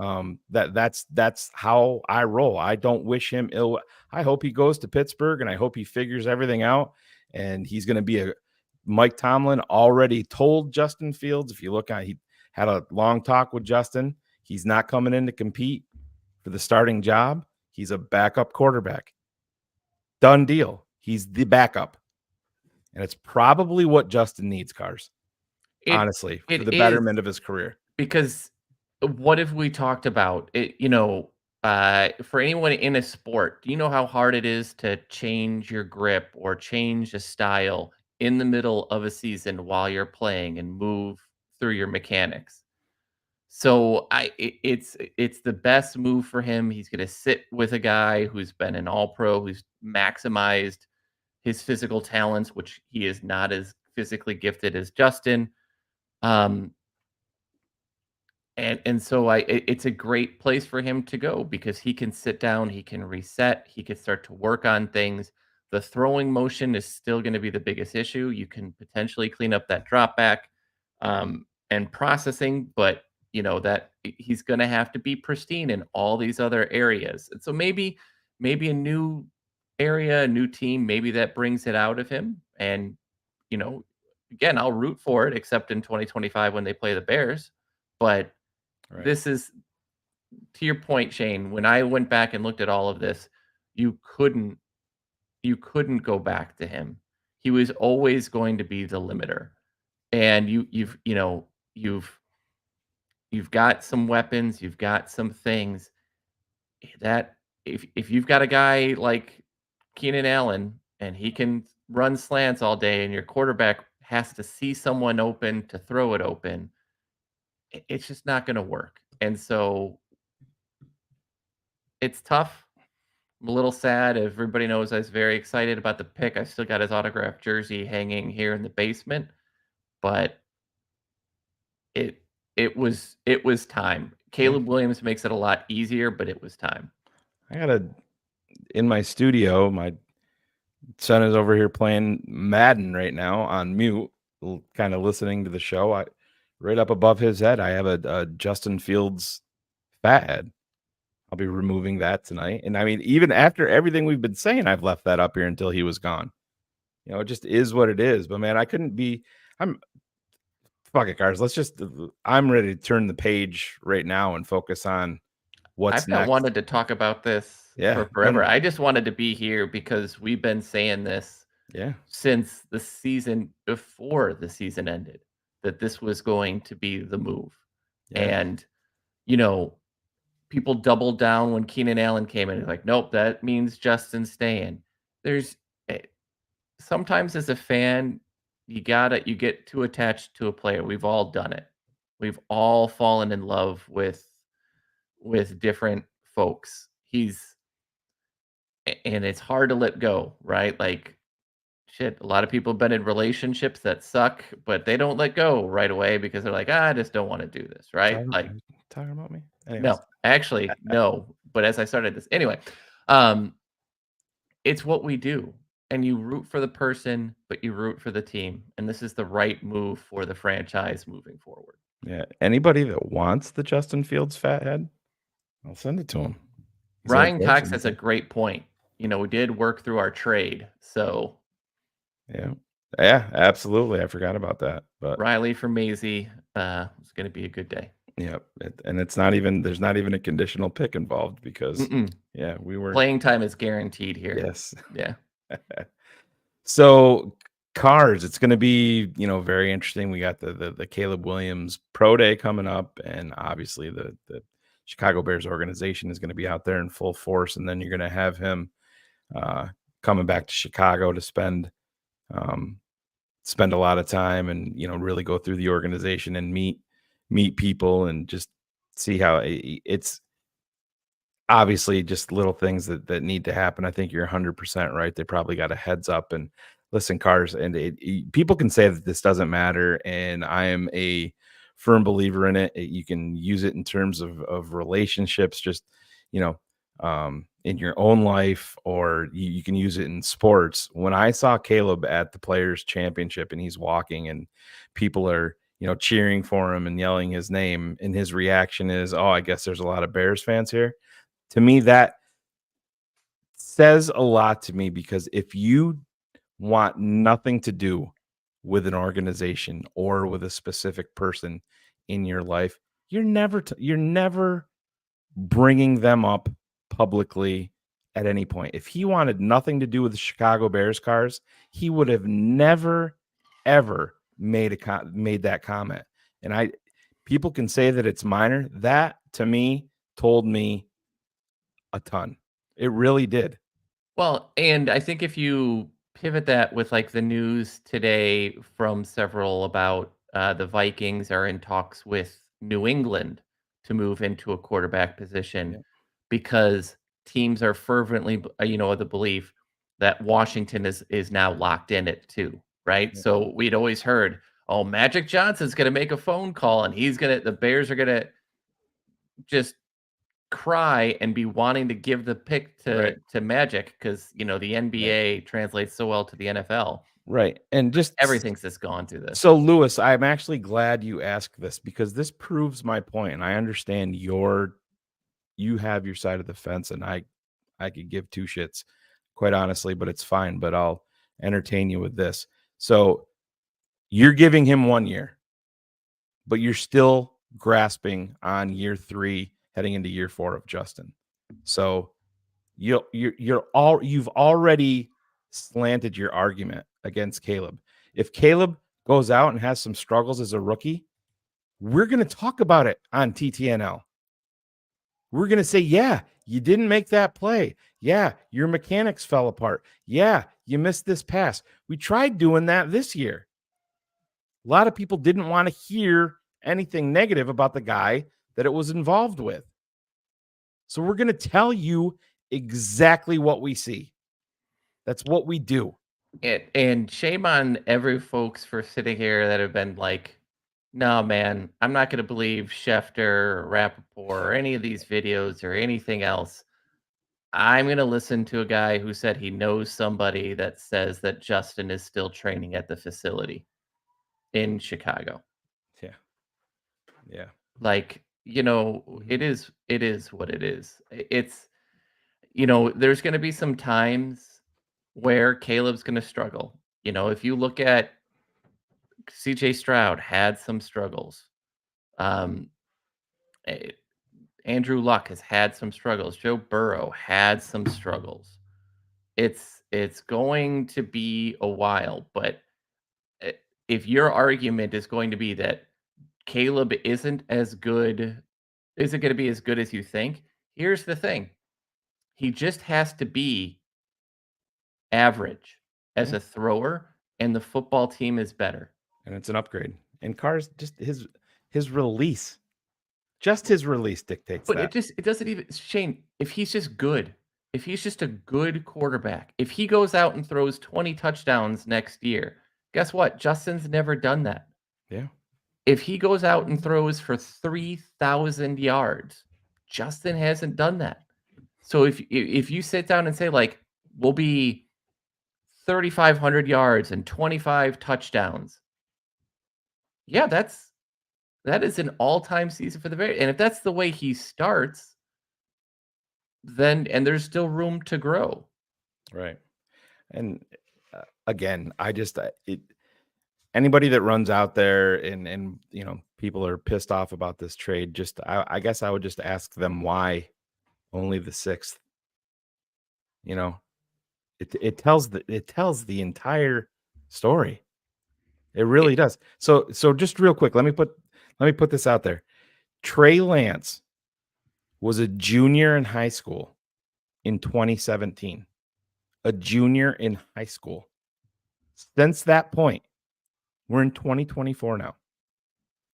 That's how I roll. I don't wish him ill. I hope he goes to Pittsburgh, and I hope he figures everything out. And he's going to be Mike Tomlin already told Justin Fields. If you look at, he had a long talk with Justin. He's not coming in to compete for the starting job. He's a backup quarterback. Done deal. He's the backup, and it's probably what Justin needs, Cars. Honestly, for the betterment of his career. Because what if we talked about it, for anyone in a sport, do you know how hard it is to change your grip or change a style in the middle of a season while you're playing and move through your mechanics? So it's the best move for him. He's going to sit with a guy who's been an all-pro, who's maximized his physical talents, which he is not as physically gifted as Justin. And so it's a great place for him to go because he can sit down, he can reset, he can start to work on things. The throwing motion is still going to be the biggest issue. You can potentially clean up that drop back and processing, but that he's going to have to be pristine in all these other areas. And so maybe a new area, a new team, maybe that brings it out of him. And again, I'll root for it, except in 2025 when they play the Bears. But right. This is, to your point, Shane, when I went back and looked at all of this, you couldn't go back to him. He was always going to be the limiter. And you've got some weapons, you've got some things that if you've got a guy like Keenan Allen and he can run slants all day and your quarterback has to see someone open to throw it open, it's just not going to work. And so it's tough. I'm a little sad. Everybody knows I was very excited about the pick. I still got his autographed jersey hanging here in the basement, but it was time. Caleb Williams makes it a lot easier, but it was time. In my studio, my son is over here playing Madden right now on mute, kind of listening to the show. Right up above his head, I have a Justin Fields fat head. I'll be removing that tonight. And I mean, even after everything we've been saying, I've left that up here until he was gone. It just is what it is. But man, fuck it, Cars. I'm ready to turn the page right now and focus on what's next. I've wanted to talk about this for forever. I just wanted to be here because we've been saying this since the season before the season ended. that this was going to be the move. Yeah. And, you know, people doubled down when Keenan Allen came in. Like, nope, that means Justin's staying. There's sometimes as a fan, you get too attached to a player. We've all done it. We've all fallen in love with different folks. And it's hard to let go, right? Like, shit, a lot of people have been in relationships that suck, but they don't let go right away because they're like, I just don't want to do this, right? Like, Talking about me? Anyways. no, actually, no. But as I started this, anyway, it's what we do. And you root for the person, but you root for the team. And this is the right move for the franchise moving forward. Yeah. Anybody that wants the Justin Fields fat head, I'll send it to him. Ryan Cox has a great point. You know, we did work through our trade. So yeah, absolutely. I forgot about that. But Riley for Maisie, it's going to be a good day. Yeah, and it's not even there's not even a conditional pick involved because we were playing time is guaranteed here. Yes. Yeah. So cars, it's going to be very interesting. We got the Caleb Williams Pro Day coming up, and obviously the Chicago Bears organization is going to be out there in full force, and then you're going to have him coming back to Chicago to spend a lot of time and really go through the organization and meet people and just see how it's obviously just little things that need to happen. I think you're 100% right. They probably got a heads up. And listen, cars, and people can say that this doesn't matter, and I am a firm believer in it. You can use it in terms of relationships, just in your own life, or you can use it in sports. When I saw Caleb at the Players Championship and he's walking and people are cheering for him and yelling his name, and his reaction is, oh, I guess there's a lot of Bears fans here. To me, that says a lot to me, because if you want nothing to do with an organization or with a specific person in your life, you're never bringing them up publicly at any point. If he wanted nothing to do with the Chicago Bears cars, he would have never ever made that comment. And people can say that it's minor. That to me told me a ton. It really did. Well, and I think if you pivot that with like the news today from several about the Vikings are in talks with New England to move into a quarterback position, because teams are fervently, of the belief that Washington is now locked in it too, right? Yeah. So we'd always heard, oh, Magic Johnson's going to make a phone call and the Bears are going to just cry and be wanting to give the pick to Magic, because the NBA translates so well to the NFL. Right. And just everything's just gone through this. So Lewis, I'm actually glad you asked this, because this proves my point, and I understand you have your side of the fence, and I could give two shits, quite honestly, but it's fine. But I'll entertain you with this. So you're giving him 1 year, but you're still grasping on year 3 heading into year 4 of Justin. So you've already slanted your argument against Caleb. If Caleb goes out and has some struggles as a rookie, we're going to talk about it on TTNL. We're going to say, yeah, you didn't make that play. Yeah, your mechanics fell apart. Yeah, you missed this pass. We tried doing that this year. A lot of people didn't want to hear anything negative about the guy that it was involved with. So we're going to tell you exactly what we see. That's what we do. And shame on every folks for sitting here that have been like, no, man, I'm not going to believe Schefter or Rappaport or any of these videos or anything else. I'm going to listen to a guy who said he knows somebody that says that Justin is still training at the facility in Chicago. Yeah. Yeah. Like, it is what it is. It's, there's going to be some times where Caleb's going to struggle. If you look at CJ Stroud had some struggles. Andrew Luck has had some struggles. Joe Burrow had some struggles. It's going to be a while, but if your argument is going to be that Caleb isn't going to be as good as you think, here's the thing. He just has to be average as a thrower, and the football team is better. And it's an upgrade. And Carr's just his release. Just his release dictates But that. it doesn't even, Shane, if he's just good, if he's just a good quarterback, if he goes out and throws 20 touchdowns next year, guess what? Justin's never done that. Yeah. If he goes out and throws for 3,000 yards, Justin hasn't done that. So if you sit down and say, like, we'll be 3,500 yards and 25 touchdowns, yeah, that is an all-time season for the Bears. And if that's the way he starts, then there's still room to grow. Right. And again, anybody that runs out there and people are pissed off about this trade, I guess I would just ask them why only the 6th. It tells the entire story. It really does. So just real quick, let me put this out there. Trey Lance was a junior in high school in 2017. A junior in high school. Since that point, we're in 2024 now.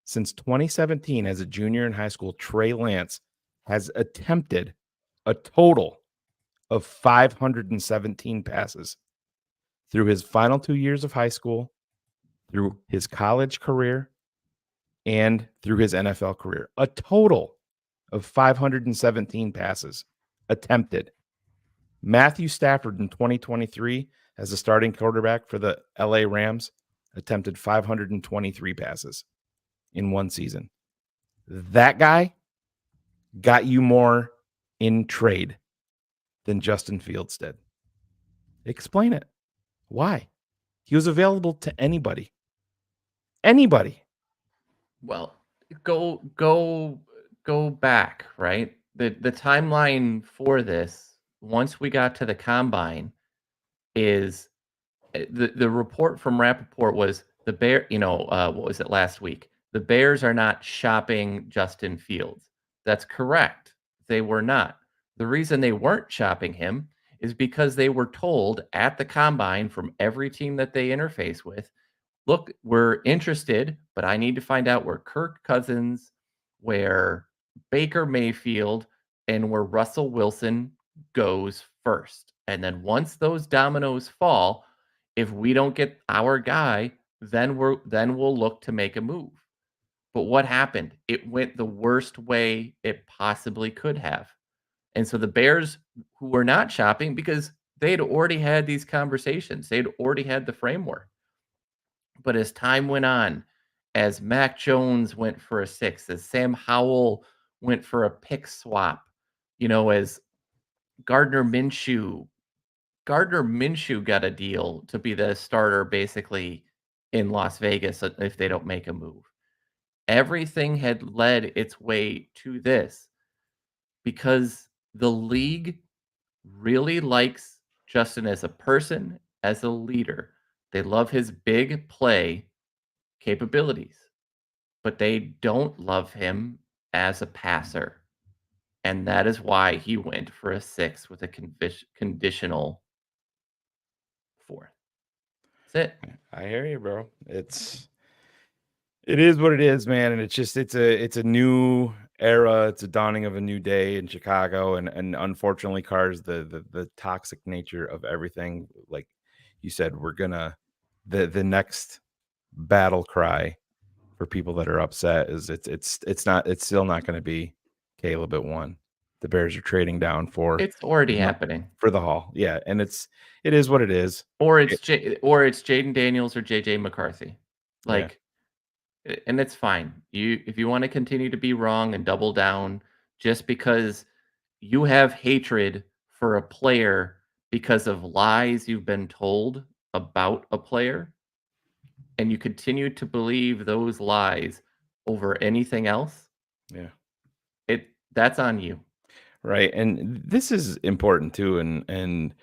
Since 2017, as a junior in high school, Trey Lance has attempted a total of 517 passes through his final 2 years of high school, through his college career, and through his NFL career. A total of 517 passes attempted. Matthew Stafford in 2023 as a starting quarterback for the LA Rams attempted 523 passes in one season. That guy got you more in trade than Justin Fields did. Explain it. Why? He was available to anybody. Anybody. Well, go back, right? The timeline for this, once we got to the combine, is the report from Rappaport was the Bear, what was it last week? The Bears are not shopping Justin Fields. That's correct. They were not. The reason they weren't shopping him is because they were told at the combine from every team that they interface with, look, we're interested, but I need to find out where Kirk Cousins, where Baker Mayfield, and where Russell Wilson goes first. And then once those dominoes fall, if we don't get our guy, then we'll look to make a move. But what happened? It went the worst way it possibly could have. And so the Bears, who were not shopping, because they'd already had these conversations, they'd already had the framework. But as time went on, as Mac Jones went for a 6, as Sam Howell went for a pick swap, as Gardner Minshew got a deal to be the starter basically in Las Vegas if they don't make a move. Everything had led its way to this because the league really likes Justin as a person, as a leader. They love his big play capabilities, but they don't love him as a passer. And that is why he went for a 6 with a conditional 4th. That's it. I hear you, bro. It is what it is, man. And it's a new era. It's a dawning of a new day in Chicago. And unfortunately, Cars, the toxic nature of everything, like you said, we're gonna the next battle cry for people that are upset is it's still not going to be Caleb at 1. The Bears are trading down for It's already happening for the haul. Yeah, and it is what it is. Or it's Jaden Daniels or JJ McCarthy. And it's fine. If you want to continue to be wrong and double down just because you have hatred for a player because of lies you've been told about a player, and you continue to believe those lies over anything else, that's on you. Right. And this is important too. And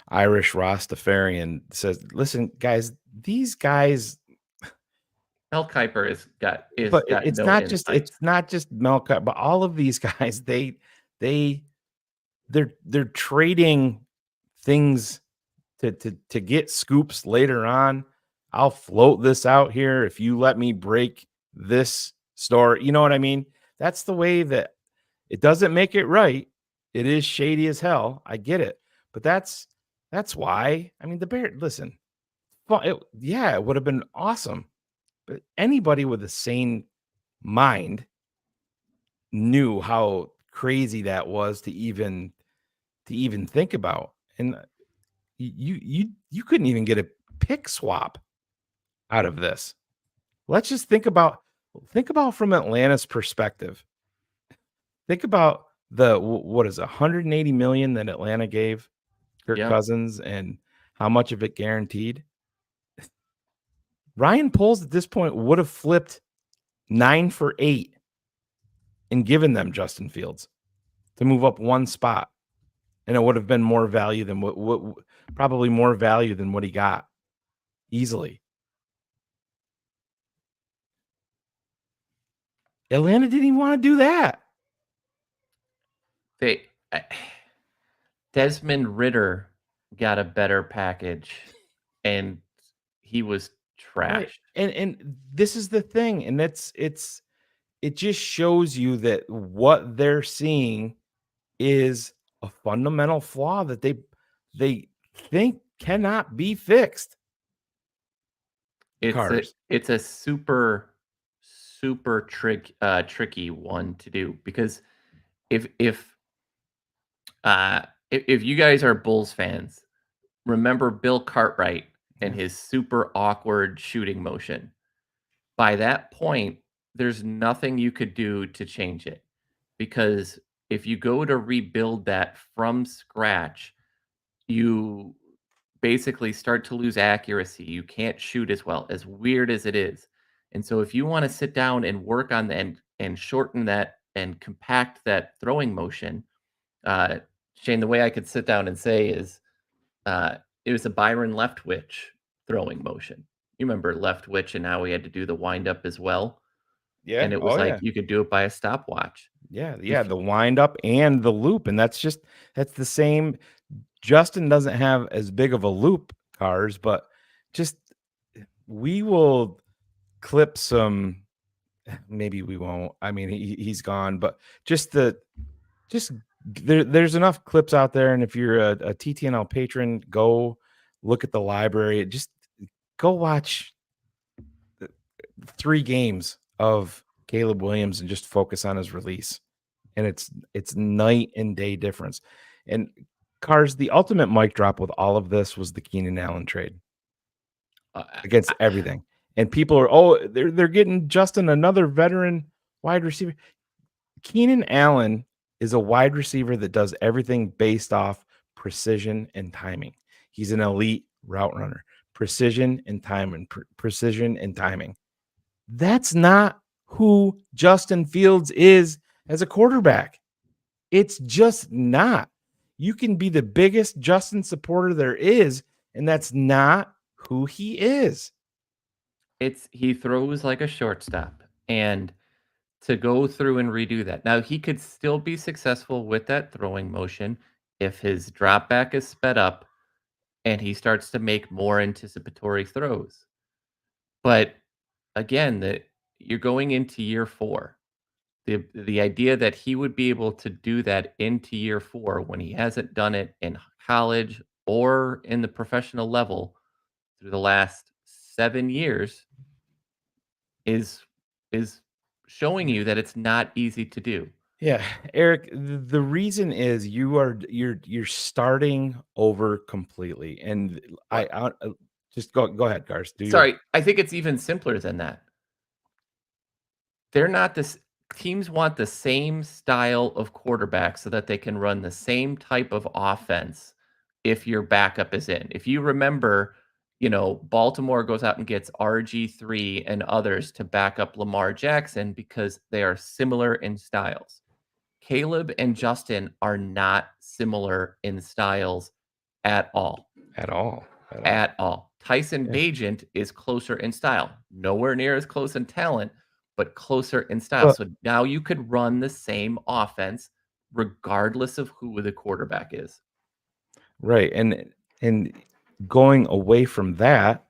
Irish Rastafarian says, listen, guys, these guys, Mel Kiper is got it's no not insights. it's not just Mel Kiper, but all of these guys, they're trading things to get scoops later on. I'll float this out here if you let me break this story. You know what I mean? That's the way that it doesn't make it right. It is shady as hell. I get it. But that's why. I mean, the Bears, listen, it would have been awesome. But anybody with a sane mind knew how crazy that was to even think about. And you couldn't even get a pick swap out of this. Let's just think about from Atlanta's perspective. Think about what is 180 million that Atlanta gave Kirk Cousins and how much of it guaranteed. Ryan Poles at this point would have flipped 9 for 8 and given them Justin Fields to move up one spot. And it would have been more value than probably more value than what he got easily. Atlanta didn't even want to do that. Desmond Ridder got a better package, and he was trashed. Right. And this is the thing, and it just shows you that what they're seeing is a fundamental flaw that they think cannot be fixed. It's a super tricky one to do, because if you guys are Bulls fans, remember Bill Cartwright and his super awkward shooting motion. By that point, there's nothing you could do to change it, because if you go to rebuild that from scratch, you basically start to lose accuracy. You can't shoot as well, as weird as it is. And so if you want to sit down and work on and shorten that and compact that throwing motion, Shane, the way I could sit down and say is it was a Byron Leftwich throwing motion. You remember Leftwich and how we had to do the wind up as well? Yeah. And it was you could do it by a stopwatch. Yeah, the wind up and the loop. And that's the same. Justin doesn't have as big of a loop, Cars, but we will clip some. Maybe we won't. I mean, he's gone, but there's enough clips out there. And if you're a TTNL patron, go look at the library. Just go watch 3 games of Caleb Williams and just focus on his release. And it's night and day difference. And Cars, the ultimate mic drop with all of this was the Keenan Allen trade against everything. And people are, they're getting Justin, another veteran wide receiver. Keenan Allen is a wide receiver that does everything based off precision and timing. He's an elite route runner. Precision and timing. Precision and timing. That's not who Justin Fields is as a quarterback. It's just not. You can be the biggest Justin supporter there is, and that's not who he is. He throws like a shortstop, and to go through and redo that. Now, he could still be successful with that throwing motion if his drop back is sped up and he starts to make more anticipatory throws. But again, you're going into year 4. The idea that he would be able to do that into year 4 when he hasn't done it in college or in the professional level through the last 7 years is showing you that it's not easy to do. Yeah, Eric, the reason is you're starting over completely. And I just go ahead, Gars. I think it's even simpler than that. They're not this. Teams want the same style of quarterback so that they can run the same type of offense if your backup is in. If you remember, Baltimore goes out and gets RG3 and others to back up Lamar Jackson because they are similar in styles. Caleb and Justin are not similar in styles at all. At all. Tyson Yeah. Bagent is closer in style, nowhere near as close in talent, but closer in style. Well, So now you could run the same offense regardless of who the quarterback is. right. And going away from that,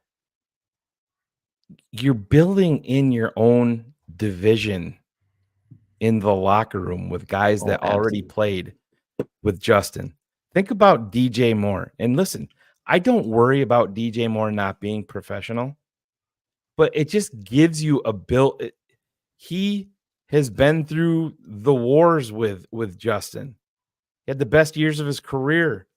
you're building in your own division in the locker room with guys Oh, that already absolutely. played with Justin. Think about DJ Moore. And listen, I don't worry about DJ Moore not being professional, but it just gives you a built. He has been through the wars with Justin. He had the best years of his career,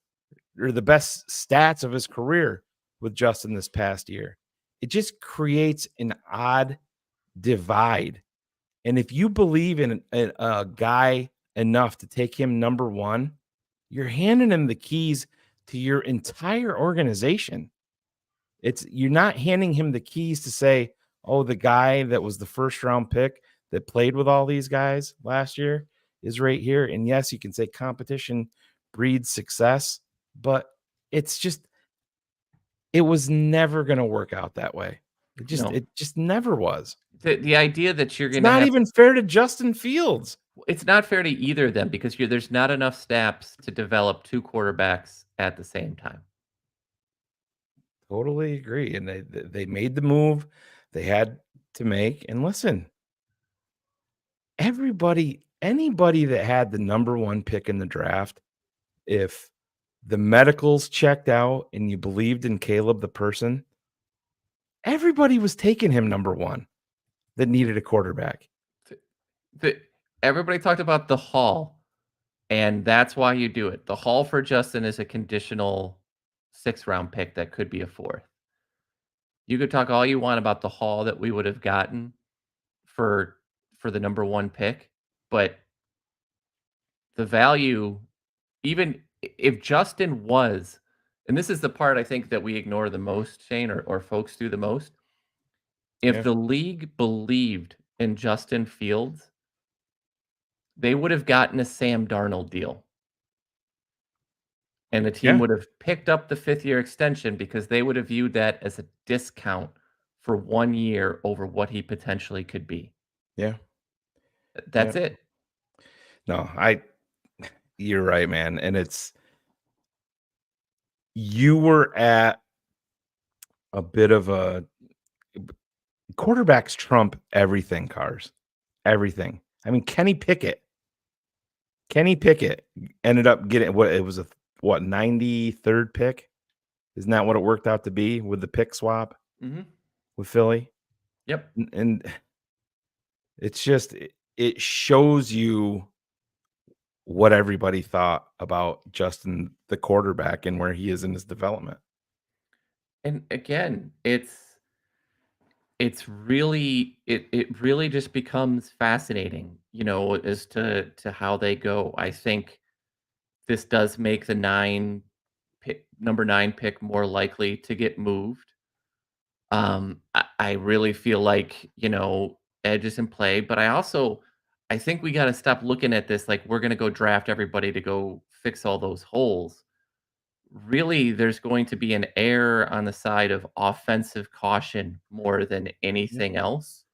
or the best stats of his career with Justin this past year. It just creates an odd divide. And if you believe in a guy enough to take him number one, you're handing him the keys to your entire organization. You're not handing him the keys to say, oh, the guy that was the first round pick that played with all these guys last year is right here. And yes, you can say competition breeds success, but it's just, it was never going to work out that way. No. It just never was. The idea that you're It's going to not have even fair to Justin Fields. it's not fair to either of them because there's not enough snaps to develop two quarterbacks at the same time. Totally agree. And they made the move they had to make. And listen, anybody that had the number one pick in the draft, if the medicals checked out and you believed in Caleb the person, everybody was taking him number one that needed a quarterback. Everybody talked about the haul, and that's why you do it. The haul for Justin is a conditional 6th round pick that could be a 4th. You could talk all you want about the haul that we would have gotten for the number one pick, but the value, even if Justin was, and this is the part I think that we ignore the most, Shane, or folks do the most. If the league believed in Justin Fields, they would have gotten a Sam Darnold deal. And the team would have picked up the 5th-year extension because they would have viewed that as a discount for 1 year over what he potentially could be. Yeah. That's it. No, you're right, man. And you were at a bit of a quarterbacks trump everything, Cars. Everything. I mean, Kenny Pickett ended up getting it was a 93rd pick. Isn't that what it worked out to be with the pick swap with Philly? Yep. And it's just, it shows you what everybody thought about Justin, the quarterback, and where he is in his development. And again, it's really it really just becomes fascinating, as to how they go. I think this does make the number 9 pick more likely to get moved. I really feel like, edge is in play, but I think we got to stop looking at this like we're going to go draft everybody to go fix all those holes. Really, there's going to be an error on the side of offensive caution more than anything else.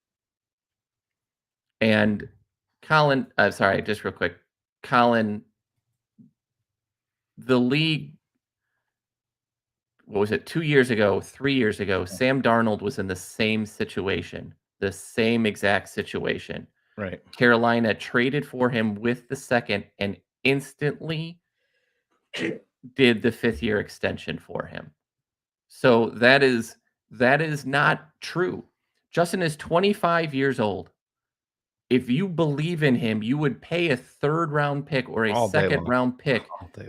And Colin, sorry, just real quick. Colin, the league, what was it, 2 years ago, 3 years ago, Sam Darnold was in the same situation, the same exact situation. Right. Carolina traded for him with the 2nd and instantly did the 5th-year extension for him. So that is not true. Justin is 25 years old. If you believe in him, you would pay a 3rd-round pick or a 2nd-round pick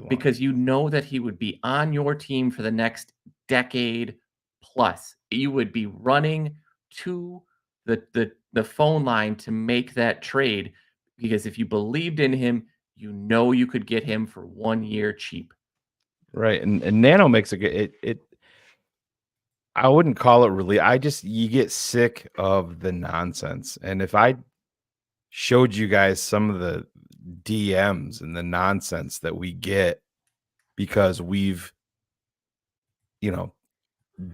because you know that he would be on your team for the next decade plus. You would be running to the phone line to make that trade because if you believed in him, you could get him for 1 year cheap. Right. And Nano makes it I wouldn't call it really. You get sick of the nonsense. And if I showed you guys some of the DMs and the nonsense that we get because we've,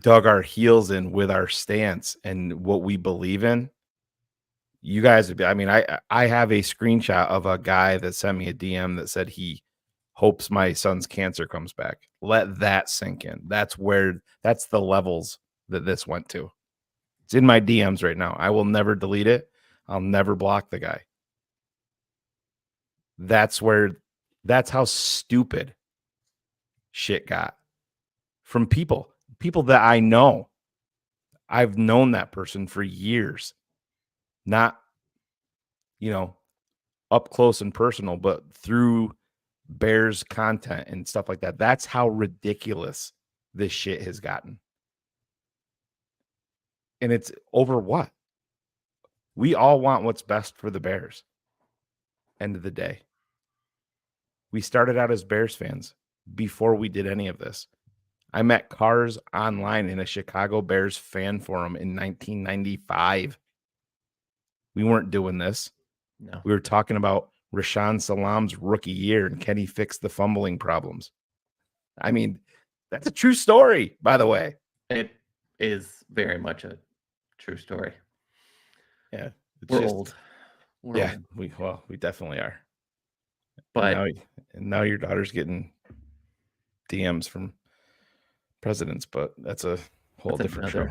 dug our heels in with our stance and what we believe in, you guys would be, I mean, I have a screenshot of a guy that sent me a DM that said he hopes my son's cancer comes back. Let that sink in. That's the levels that this went to. It's in my DMs right now. I will never delete it. I'll never block the guy. That's how stupid shit got from people that I know. I've known that person for years, not, up close and personal, but through Bears content and stuff like that. That's how ridiculous this shit has gotten. And it's over what? We all want what's best for the Bears. End of the day. We started out as Bears fans before we did any of this. I met Cars online in a Chicago Bears fan forum in 1995. We weren't doing this. No. We were talking about Rashaan Salam's rookie year and can he fix the fumbling problems? I mean, that's a true story, by the way. It is very much a true story. Yeah. We're old. Yeah, we definitely are. But now your daughter's getting DMs from presidents, but that's a whole different show.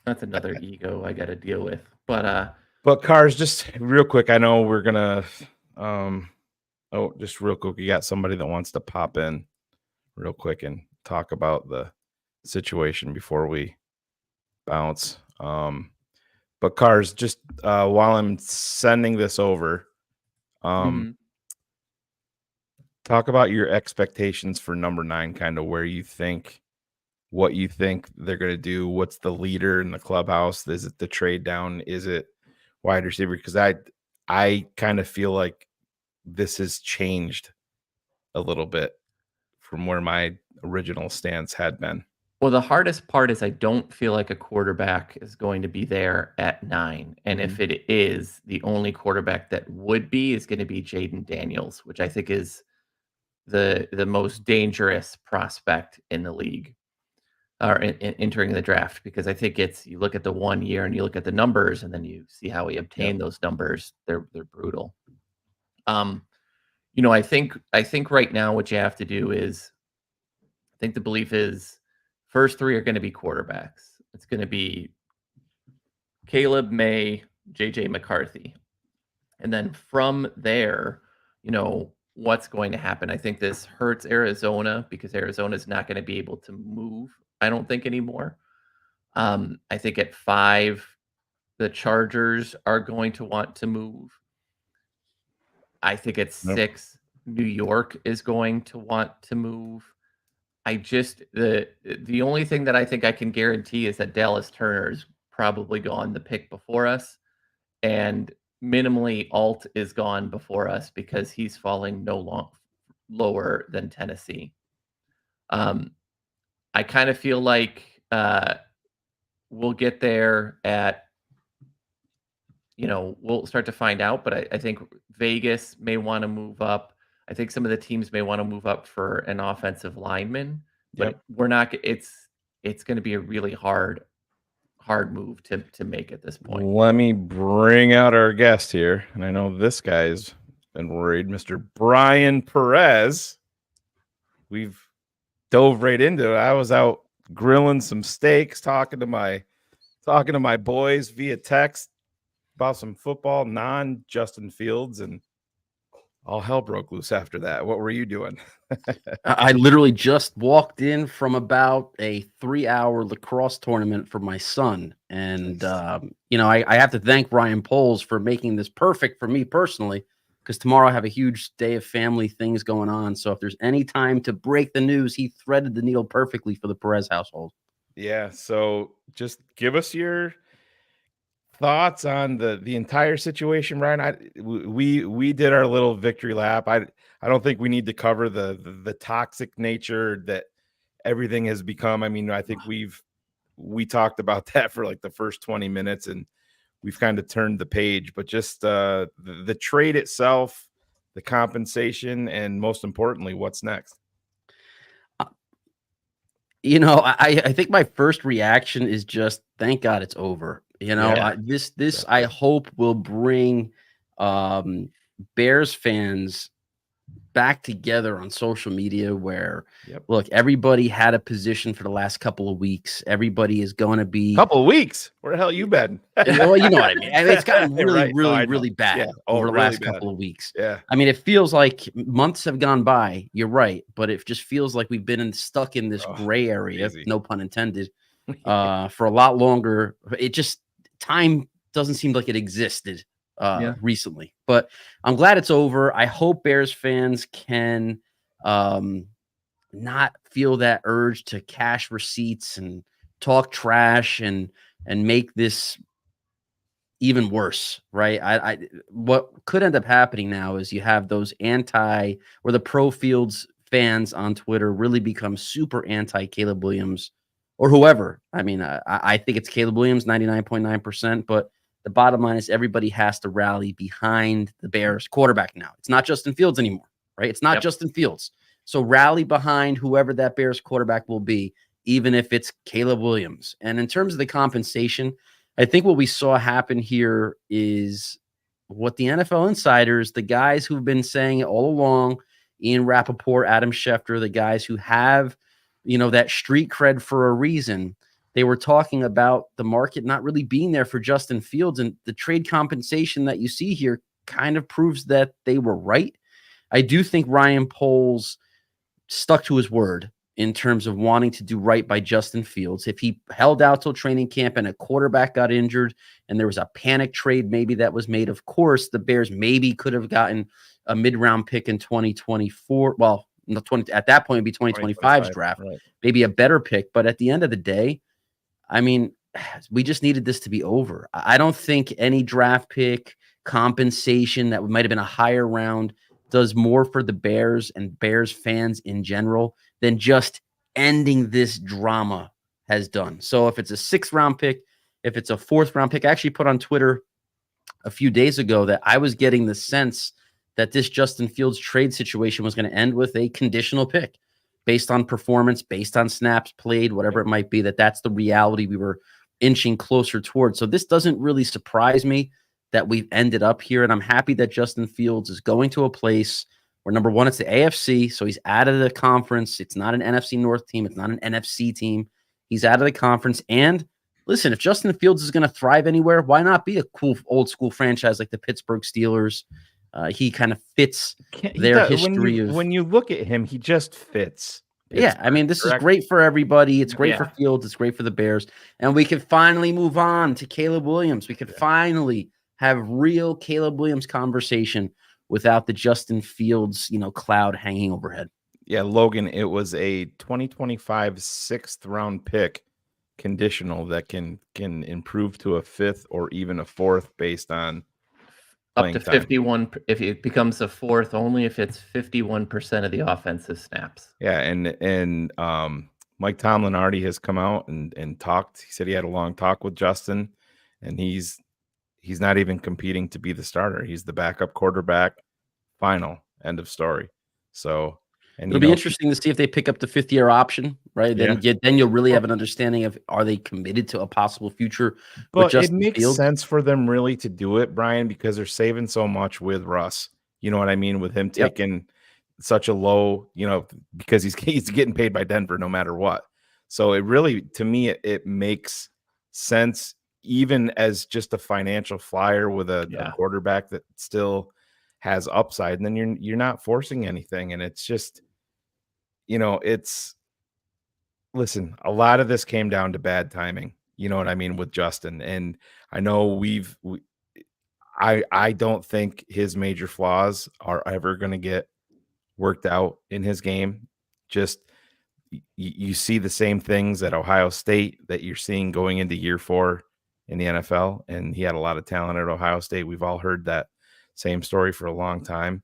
That's another ego I got to deal with. But Cars, just real quick, I know we're gonna just real quick, you got somebody that wants to pop in real quick and talk about the situation before we bounce. But Cars, just while I'm sending this over, talk about your expectations for number 9, kind of what you think they're going to do. What's the leader in the clubhouse? Is it the trade down? Is it wide receiver? Because I kind of feel like this has changed a little bit from where my original stance had been. Well, the hardest part is I don't feel like a quarterback is going to be there at 9. And if it is, the only quarterback that would be is going to be Jaden Daniels, which I think is the most dangerous prospect in the league, or in entering the draft, because I think you look at the 1 year and you look at the numbers and then you see how he obtained those numbers. They're brutal. I think right now what you have to do is, I think the belief is first 3 are going to be quarterbacks. It's going to be Caleb, May, JJ McCarthy. And then from there, what's going to happen? I think this hurts Arizona because Arizona is not going to be able to move, I don't think, anymore. I think at 5, the Chargers are going to want to move. I think at 6, New York is going to want to move. The only thing that I think I can guarantee is that Dallas Turner is probably gone the pick before us, and minimally Alt is gone before us because he's falling lower than Tennessee. I kind of feel like we'll get there at, we'll start to find out, but I think Vegas may want to move up. I think some of the teams may want to move up for an offensive lineman, but we're not. It's going to be a really hard move to make at this point. Let me bring out our guest here, and I know this guy's been worried, Mr. Brian Perez. We've dove right into it. I was out grilling some steaks, talking to my boys via text about some football, non-Justin Fields, and all hell broke loose after that. What were you doing? I literally just walked in from about a 3-hour lacrosse tournament for my son. And, I have to thank Brian Perez for making this perfect for me personally, because tomorrow I have a huge day of family things going on. So if there's any time to break the news, he threaded the needle perfectly for the Perez household. Yeah. So just give us your thoughts on the entire situation, Ryan. We did our little victory lap. I don't think we need to cover the toxic nature that everything has become. I mean, I think we talked about that for like the first 20 minutes and we've kind of turned the page, but just the trade itself, the compensation, and most importantly, what's next? You know, I think my first reaction is just thank God it's over. You know, Yeah. this I hope will bring Bears fans back together on social media where Yep. look, everybody had a position for the last couple of weeks. Everybody is going to be Couple of weeks. Where the hell you been? well, you know what I mean. I mean, it's gotten really, Right. No, really, I know. really bad Yeah. Oh, over the really last bad. couple of weeks. Yeah. I mean, it feels like months have gone by. You're right, but it just feels like we've been stuck in this Oh, gray area, crazy. no pun intended, for a lot longer. It just time doesn't seem like it existed recently. But I'm glad it's over. I hope Bears fans can not feel that urge to cash receipts and talk trash and make this even worse, right? I what could end up happening now is you have those anti or the pro Fields fans on Twitter really become super anti Caleb Williams or whoever. I mean, I think it's Caleb Williams 99.9%, but the bottom line is everybody has to rally behind the Bears quarterback now. It's not Justin Fields anymore, right? It's not Justin Fields. So rally behind whoever that Bears quarterback will be, even if it's Caleb Williams. And in terms of the compensation, I think what we saw happen here is what the NFL insiders, the guys who've been saying it all along, Ian Rappaport, Adam Schefter, the guys who have, you know, that street cred for a reason, they were talking about the market not really being there for Justin Fields. And the trade compensation that you see here kind of proves that they were right. I do think Ryan Poles stuck to his word in terms of wanting to do right by Justin Fields. If he held out till training camp and a quarterback got injured and there was a panic trade maybe that was made, of course, the Bears maybe could have gotten a mid-round pick in 2024. Well, at that point, it'd be 2025's draft, right. Maybe a better pick. But at the end of the day, I mean, we just needed this to be over. I don't think any draft pick compensation that might have been a higher round does more for the Bears and Bears fans in general than just ending this drama has done. So if it's a 6th round pick, if it's a 4th round pick, I actually put on Twitter a few days ago that I was getting the sense that this Justin Fields trade situation was going to end with a conditional pick based on performance, based on snaps played, whatever it might be, that's the reality we were inching closer towards. So this doesn't really surprise me that we've ended up here. And I'm happy that Justin Fields is going to a place where, number one, it's the AFC. So he's out of the conference. It's not an NFC North team. It's not an NFC team. He's out of the conference. And listen, if Justin Fields is going to thrive anywhere, why not be a cool old school franchise like the Pittsburgh Steelers? He kind of fits their history. When you look at him, he just fits. Yeah, I mean, this is great for everybody. It's great for Fields. It's great for the Bears. And we can finally move on to Caleb Williams. We could finally have real Caleb Williams conversation without the Justin Fields, cloud hanging overhead. Yeah, Logan, it was a 2025 6th round pick conditional that can improve to a 5th or even a 4th based on up to 51. If it becomes a 4th, only if it's 51% of the offensive snaps. Yeah, and Mike Tomlin already has come out and talked. He said he had a long talk with Justin, and he's not even competing to be the starter. He's the backup quarterback. Final, end of story. So, and it'll be interesting to see if they pick up the 5th-year option, right? Then you'll really have an understanding of, are they committed to a possible future? But it makes sense for them really to do it, Brian, because they're saving so much with Russ. You know what I mean? With him taking such a low, because he's getting paid by Denver no matter what. So it really, to me, it makes sense, even as just a financial flyer with a quarterback that still has upside. And then you're not forcing anything. And it's just, listen, a lot of this came down to bad timing. You know what I mean, with Justin. And I know I don't think his major flaws are ever going to get worked out in his game. Just you see the same things at Ohio State that you're seeing going into year 4 in the NFL. And he had a lot of talent at Ohio State. We've all heard that same story for a long time,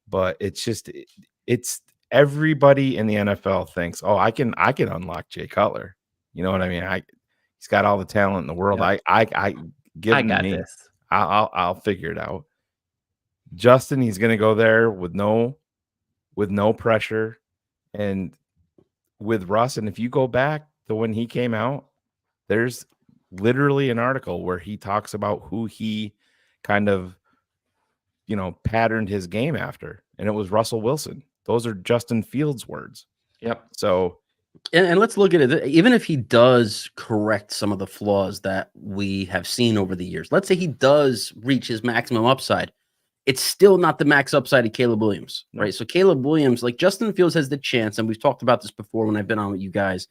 but it's everybody in the NFL thinks, oh, I can unlock Jay Cutler. You know what I mean? He's got all the talent in the world. Yep. I give him me. This. I'll figure it out. Justin, he's going to go there with no pressure, and with Russ, and if you go back to when he came out, there's literally an article where he talks about who he kind of, patterned his game after, and it was Russell Wilson. Those are Justin Fields' words. Yep. So, and let's look at it. Even if he does correct some of the flaws that we have seen over the years, let's say he does reach his maximum upside, it's still not the max upside of Caleb Williams, right? So Caleb Williams, like Justin Fields, has the chance, and we've talked about this before when I've been on with you guys.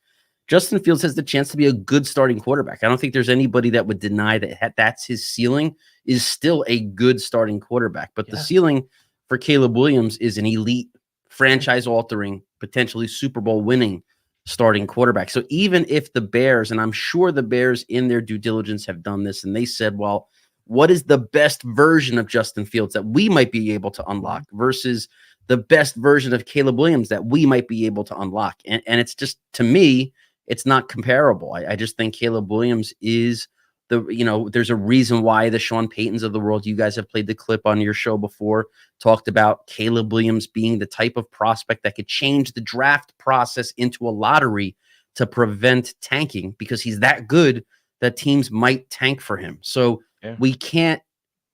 Justin Fields has the chance to be a good starting quarterback. I don't think there's anybody that would deny that that's his ceiling, is still a good starting quarterback. But the ceiling for Caleb Williams is an elite, franchise-altering, potentially Super Bowl winning starting quarterback. So even if the Bears, and I'm sure the Bears in their due diligence have done this, and they said, well, what is the best version of Justin Fields that we might be able to unlock versus the best version of Caleb Williams that we might be able to unlock? And it's just, to me, it's not comparable. I just think Caleb Williams is there's a reason why the Sean Paytons of the world, you guys have played the clip on your show before, talked about Caleb Williams being the type of prospect that could change the draft process into a lottery to prevent tanking, because he's that good that teams might tank for him. So we can't,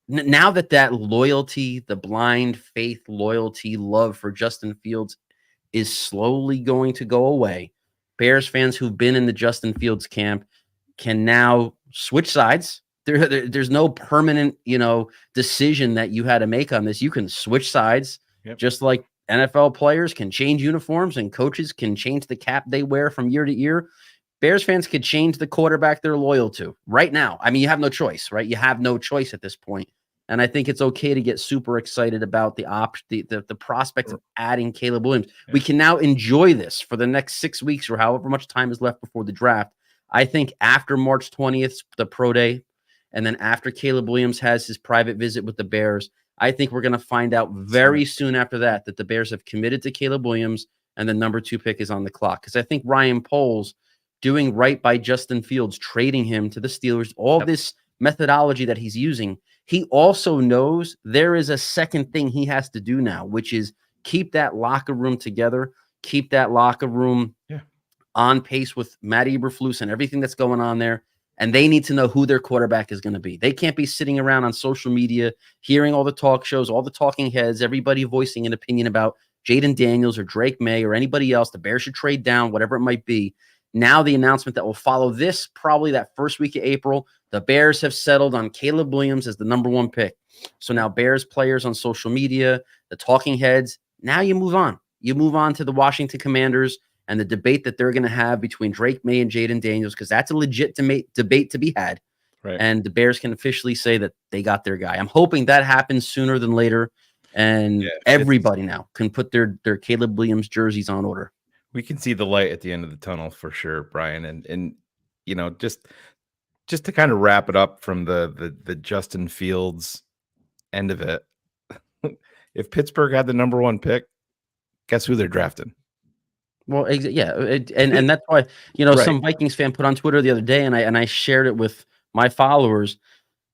now that loyalty, the blind faith, loyalty, love for Justin Fields is slowly going to go away. Bears fans who've been in the Justin Fields camp can now switch sides. There's no permanent, decision that you had to make on this. You can switch sides, just like NFL players can change uniforms and coaches can change the cap they wear from year to year. Bears fans could change the quarterback they're loyal to right now. I mean, you have no choice, right? You have no choice at this point. And I think it's okay to get super excited about the prospect of adding Caleb Williams. We can now enjoy this for the next 6 weeks or however much time is left before the draft. I think after March 20th, the pro day, and then after Caleb Williams has his private visit with the Bears, I think we're going to find out very soon after that the Bears have committed to Caleb Williams and the number 2 pick is on the clock. Because I think Ryan Poles doing right by Justin Fields, trading him to the Steelers, all this methodology that he's using, he also knows there is a second thing he has to do now, which is keep that locker room together, keep that locker room on pace with Matt Eberflus and everything that's going on there. And they need to know who their quarterback is going to be. They can't be sitting around on social media, hearing all the talk shows, all the talking heads, everybody voicing an opinion about Jaden Daniels or Drake May or anybody else. The Bears should trade down, whatever it might be. Now the announcement that will follow this, probably that first week of April, the Bears have settled on Caleb Williams as the number 1 pick. So now Bears players on social media, the talking heads, now you move on. You move on to the Washington Commanders and the debate that they're going to have between Drake May and Jaden Daniels, because that's a legit debate to be had. Right. And the Bears can officially say that they got their guy. I'm hoping that happens sooner than later, and everybody now can put their Caleb Williams jerseys on order. We can see the light at the end of the tunnel for sure, Brian. And just to kind of wrap it up from the Justin Fields end of it, if Pittsburgh had the number 1 pick, guess who they're drafting? Well, and that's why some Vikings fan put on Twitter the other day, and I shared it with my followers.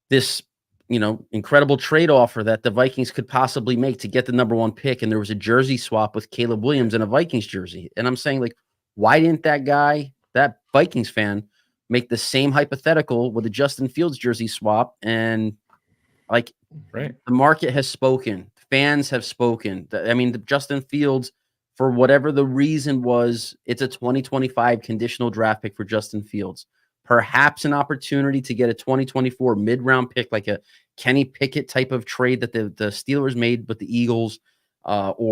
This incredible trade offer that the Vikings could possibly make to get the number 1 pick, and there was a jersey swap with Caleb Williams and a Vikings jersey. And I'm saying, like, why didn't that Vikings fan, make the same hypothetical with a Justin Fields jersey swap? And the market has spoken, fans have spoken. I mean, the Justin Fields, for whatever the reason was, it's a 2025 conditional draft pick for Justin Fields. Perhaps an opportunity to get a 2024 mid-round pick, like a Kenny Pickett type of trade that the Steelers made with the Eagles. Mac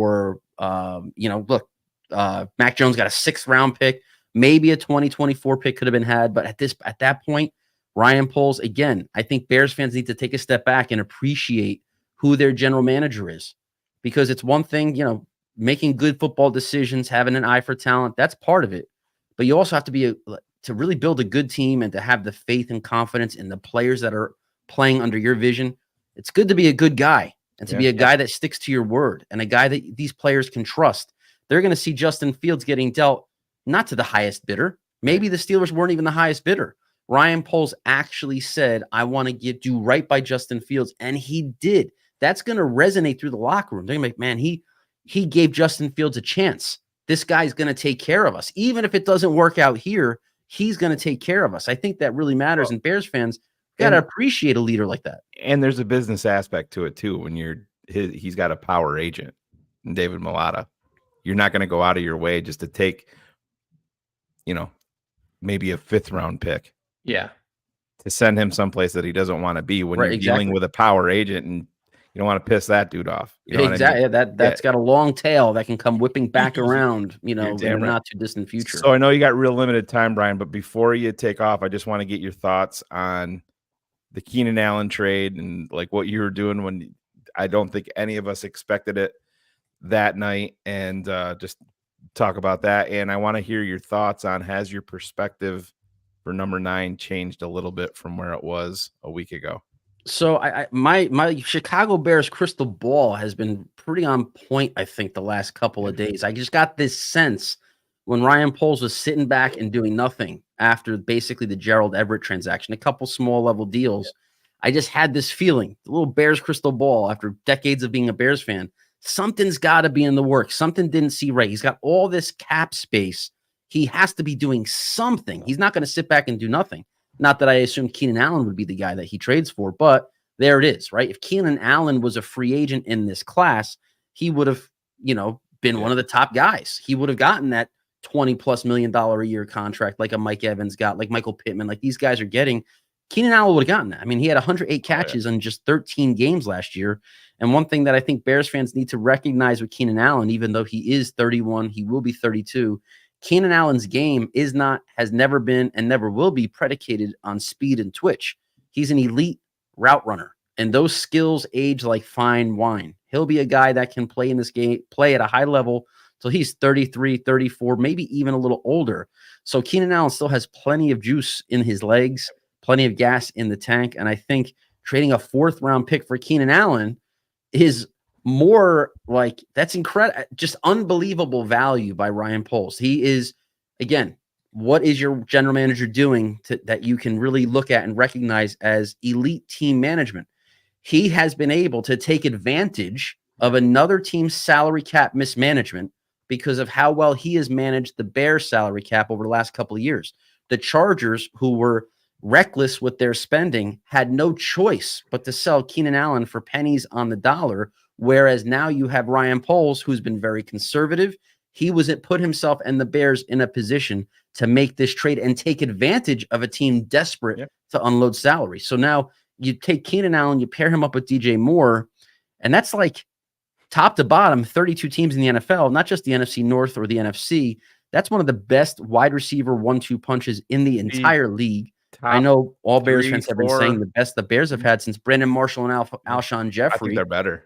Jones got a 6th round pick. Maybe a 2024 pick could have been had. But at that point, Ryan Poles, again, I think Bears fans need to take a step back and appreciate who their general manager is. Because it's one thing, making good football decisions, having an eye for talent, that's part of it. But you also have to to really build a good team and to have the faith and confidence in the players that are playing under your vision. It's good to be a good guy and to be a guy that sticks to your word and a guy that these players can trust. They're going to see Justin Fields getting dealt not to the highest bidder. Maybe the Steelers weren't even the highest bidder. Ryan Poles actually said, I want to do right by Justin Fields. And he did. That's going to resonate through the locker room. They're going to be like, man, he gave Justin Fields a chance. this guy's going to take care of us. Even if it doesn't work out here, he's going to take care of us. I think that really matters. And Bears fans got to appreciate a leader like that. And there's a business aspect to it too. When he's got a power agent, David Malata. You're not going to go out of your way just to take, maybe a 5th round pick. Yeah. To send him someplace that he doesn't want to be when you're dealing with a power agent, and you don't want to piss that dude off. You know exactly. What I mean? That's got a long tail that can come whipping back around, in a not too distant future. So I know you got real limited time, Brian, but before you take off, I just want to get your thoughts on the Keenan Allen trade and like what you were doing when I don't think any of us expected it that night, and just talk about that. And I want to hear your thoughts on, has your perspective for number 9 changed a little bit from where it was a week ago? So my Chicago Bears crystal ball has been pretty on point, I think, the last couple of days. I just got this sense when Ryan Poles was sitting back and doing nothing after basically the Gerald Everett transaction, a couple small level deals. I just had this feeling, the little Bears crystal ball after decades of being a Bears fan, something's got to be in the works. Something didn't see right. He's got all this cap space. He has to be doing something. He's not going to sit back and do nothing. Not that I assumed Keenan Allen would be the guy that he trades for, but there it is, right? If Keenan Allen was a free agent in this class, he would have, been one of the top guys. He would have gotten that $20+ million a year contract like a Mike Evans got, like Michael Pittman, like these guys are getting. Keenan Allen would have gotten that. I mean, he had 108 catches in just 13 games last year. And one thing that I think Bears fans need to recognize with Keenan Allen, even though he is 31, he will be 32. Keenan Allen's game has never been and never will be predicated on speed and twitch. He's an elite route runner, and those skills age like fine wine. He'll be a guy that can play in this game, play at a high level till he's 33, 34, maybe even a little older. So Keenan Allen still has plenty of juice in his legs, plenty of gas in the tank. And I think trading a 4th round pick for Keenan Allen is more like, that's incredible, just unbelievable value by Ryan Poles. He is, again, what is your general manager doing that you can really look at and recognize as elite team management? He has been able to take advantage of another team's salary cap mismanagement because of how well he has managed the Bears salary cap over the last couple of years. The Chargers, who were reckless with their spending, had no choice but to sell Keenan Allen for pennies on the dollar. Whereas now you have Ryan Poles, who's been very conservative. He put himself and the Bears in a position to make this trade and take advantage of a team desperate to unload salary. So now you take Keenan Allen, you pair him up with DJ Moore, and that's like top to bottom, 32 teams in the NFL, not just the NFC North or the NFC. That's one of the best wide receiver 1-2 punches in the entire league. I know all Bears fans have been saying the best the Bears have had since Brandon Marshall and Alshon Jeffrey. I think they're better.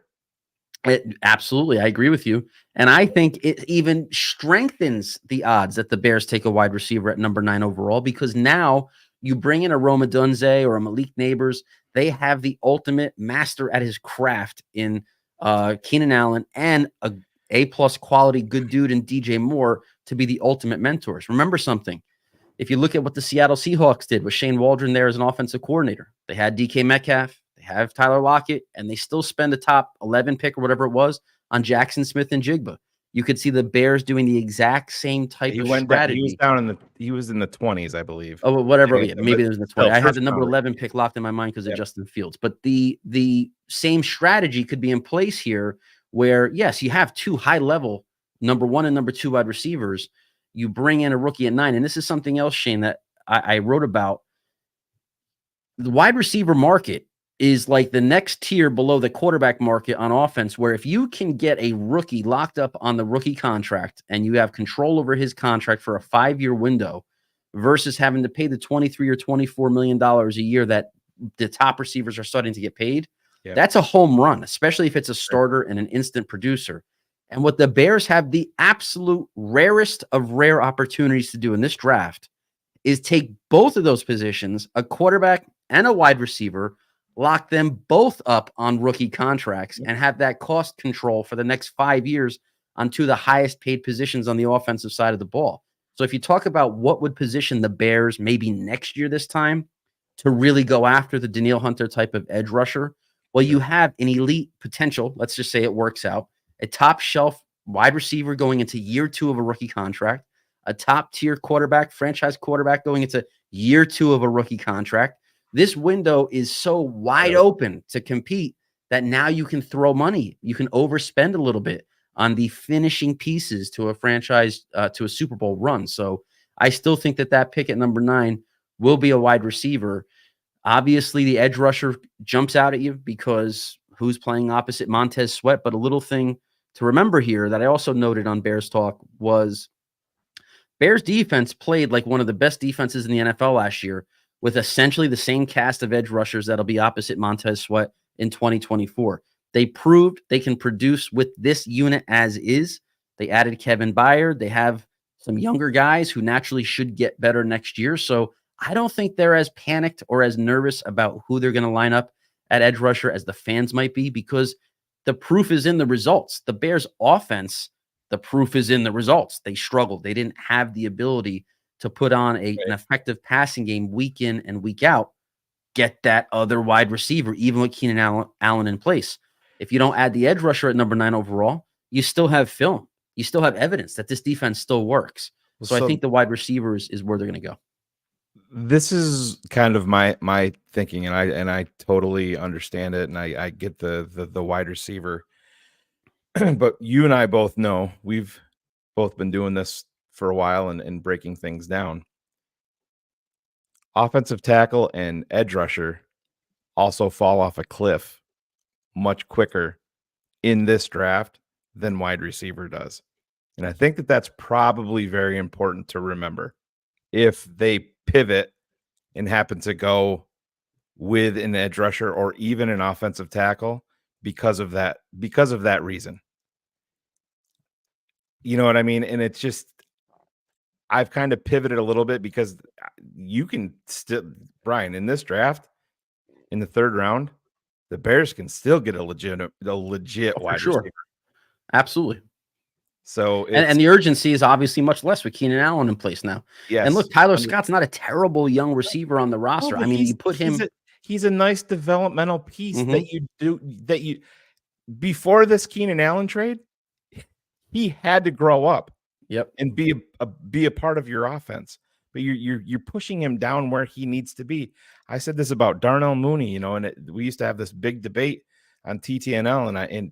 Absolutely. I agree with you. And I think it even strengthens the odds that the Bears take a wide receiver at number 9 overall, because now you bring in a Rome Odunze or a Malik Neighbors. They have the ultimate master at his craft in Keenan Allen and a A+ quality good dude in DJ Moore to be the ultimate mentors. Remember something. If you look at what the Seattle Seahawks did with Shane Waldron there as an offensive coordinator, they had DK Metcalf, they have Tyler Lockett, and they still spend a top 11 pick or whatever it was on Jackson Smith and Jigba. You could see the Bears doing the exact same type of strategy. He was in the 20s, I believe. Oh, whatever. Yeah, maybe it was in the 20s. I had the number 11 pick locked in my mind because of Justin Fields. But the same strategy could be in place here where, yes, you have two high-level number 1 and number 2 wide receivers. You bring in a rookie at 9. And this is something else, Shane, that I wrote about. The wide receiver market is like the next tier below the quarterback market on offense, where if you can get a rookie locked up on the rookie contract and you have control over his contract for a 5-year window versus having to pay the $23 or $24 million a year that the top receivers are starting to get paid, that's a home run, especially if it's a starter and an instant producer. And what the Bears have the absolute rarest of rare opportunities to do in this draft is take both of those positions, a quarterback and a wide receiver, lock them both up on rookie contracts and have that cost control for the next 5 years on 2 of the highest paid positions on the offensive side of the ball. So if you talk about what would position the Bears maybe next year this time to really go after the Danielle Hunter type of edge rusher, well, you have an elite potential. Let's just say it works out. A top shelf wide receiver going into year 2 of a rookie contract, a top-tier quarterback, franchise quarterback going into year 2 of a rookie contract. This window is so wide open to compete that now you can throw money. You can overspend a little bit on the finishing pieces to a franchise, to a Super Bowl run. So I still think that pick at number 9 will be a wide receiver. Obviously, the edge rusher jumps out at you because who's playing opposite Montez Sweat. But a little thing to remember here that I also noted on Bears Talk was Bears defense played like one of the best defenses in the NFL last year with essentially the same cast of edge rushers that'll be opposite Montez Sweat in 2024. They proved they can produce with this unit as is. They added Kevin Byard. They have some younger guys who naturally should get better next year. So I don't think they're as panicked or as nervous about who they're going to line up at edge rusher as the fans might be, because the proof is in the results. The Bears offense, the proof is in the results. They struggled. They didn't have the ability to put on an effective passing game week in and week out, get that other wide receiver, even with Keenan Allen in place. If you don't add the edge rusher at number 9 overall, you still have film. You still have evidence that this defense still works. So I think the wide receivers is where they're going to go. This is kind of my thinking, and I totally understand it, and I get the wide receiver. But you and I both know, we've both been doing this for a while and breaking things down. Offensive tackle and edge rusher also fall off a cliff much quicker in this draft than wide receiver does. And I think that's probably very important to remember. If they pivot and happen to go with an edge rusher or even an offensive tackle because of that reason. You know what I mean? And it's just, I've kind of pivoted a little bit because you can still, Brian, in this draft, in the 3rd round, the Bears can still get a legit wide receiver. Absolutely. So and the urgency is obviously much less with Keenan Allen in place now. Yes. And look, Tyler Scott's not a terrible young receiver on the roster. No, I mean, you put him. He's a nice developmental piece that you before this Keenan Allen trade, he had to grow up. Yep. And be a part of your offense. But you're pushing him down where he needs to be. I said this about Darnell Mooney, and we used to have this big debate on TTNL, and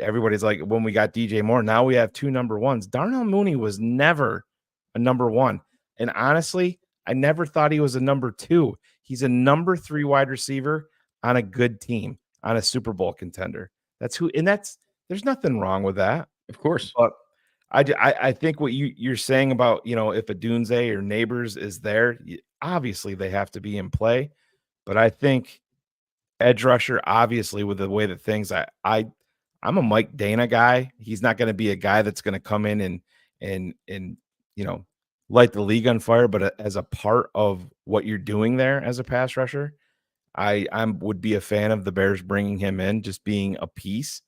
everybody's like, when we got DJ Moore, now we have 2 number 1s. Darnell Mooney was never a number 1. And honestly, I never thought he was a number 2. He's a number 3 wide receiver on a good team, on a Super Bowl contender. There's nothing wrong with that. Of course. But I think what you're saying about, if a Dunze or Neighbors is there, obviously they have to be in play. But I think edge rusher, obviously, with the way that things, I'm a Mike Dana guy. He's not going to be a guy that's going to come in and light the league on fire. But as a part of what you're doing there as a pass rusher, I would be a fan of the Bears bringing him in, just being a piece.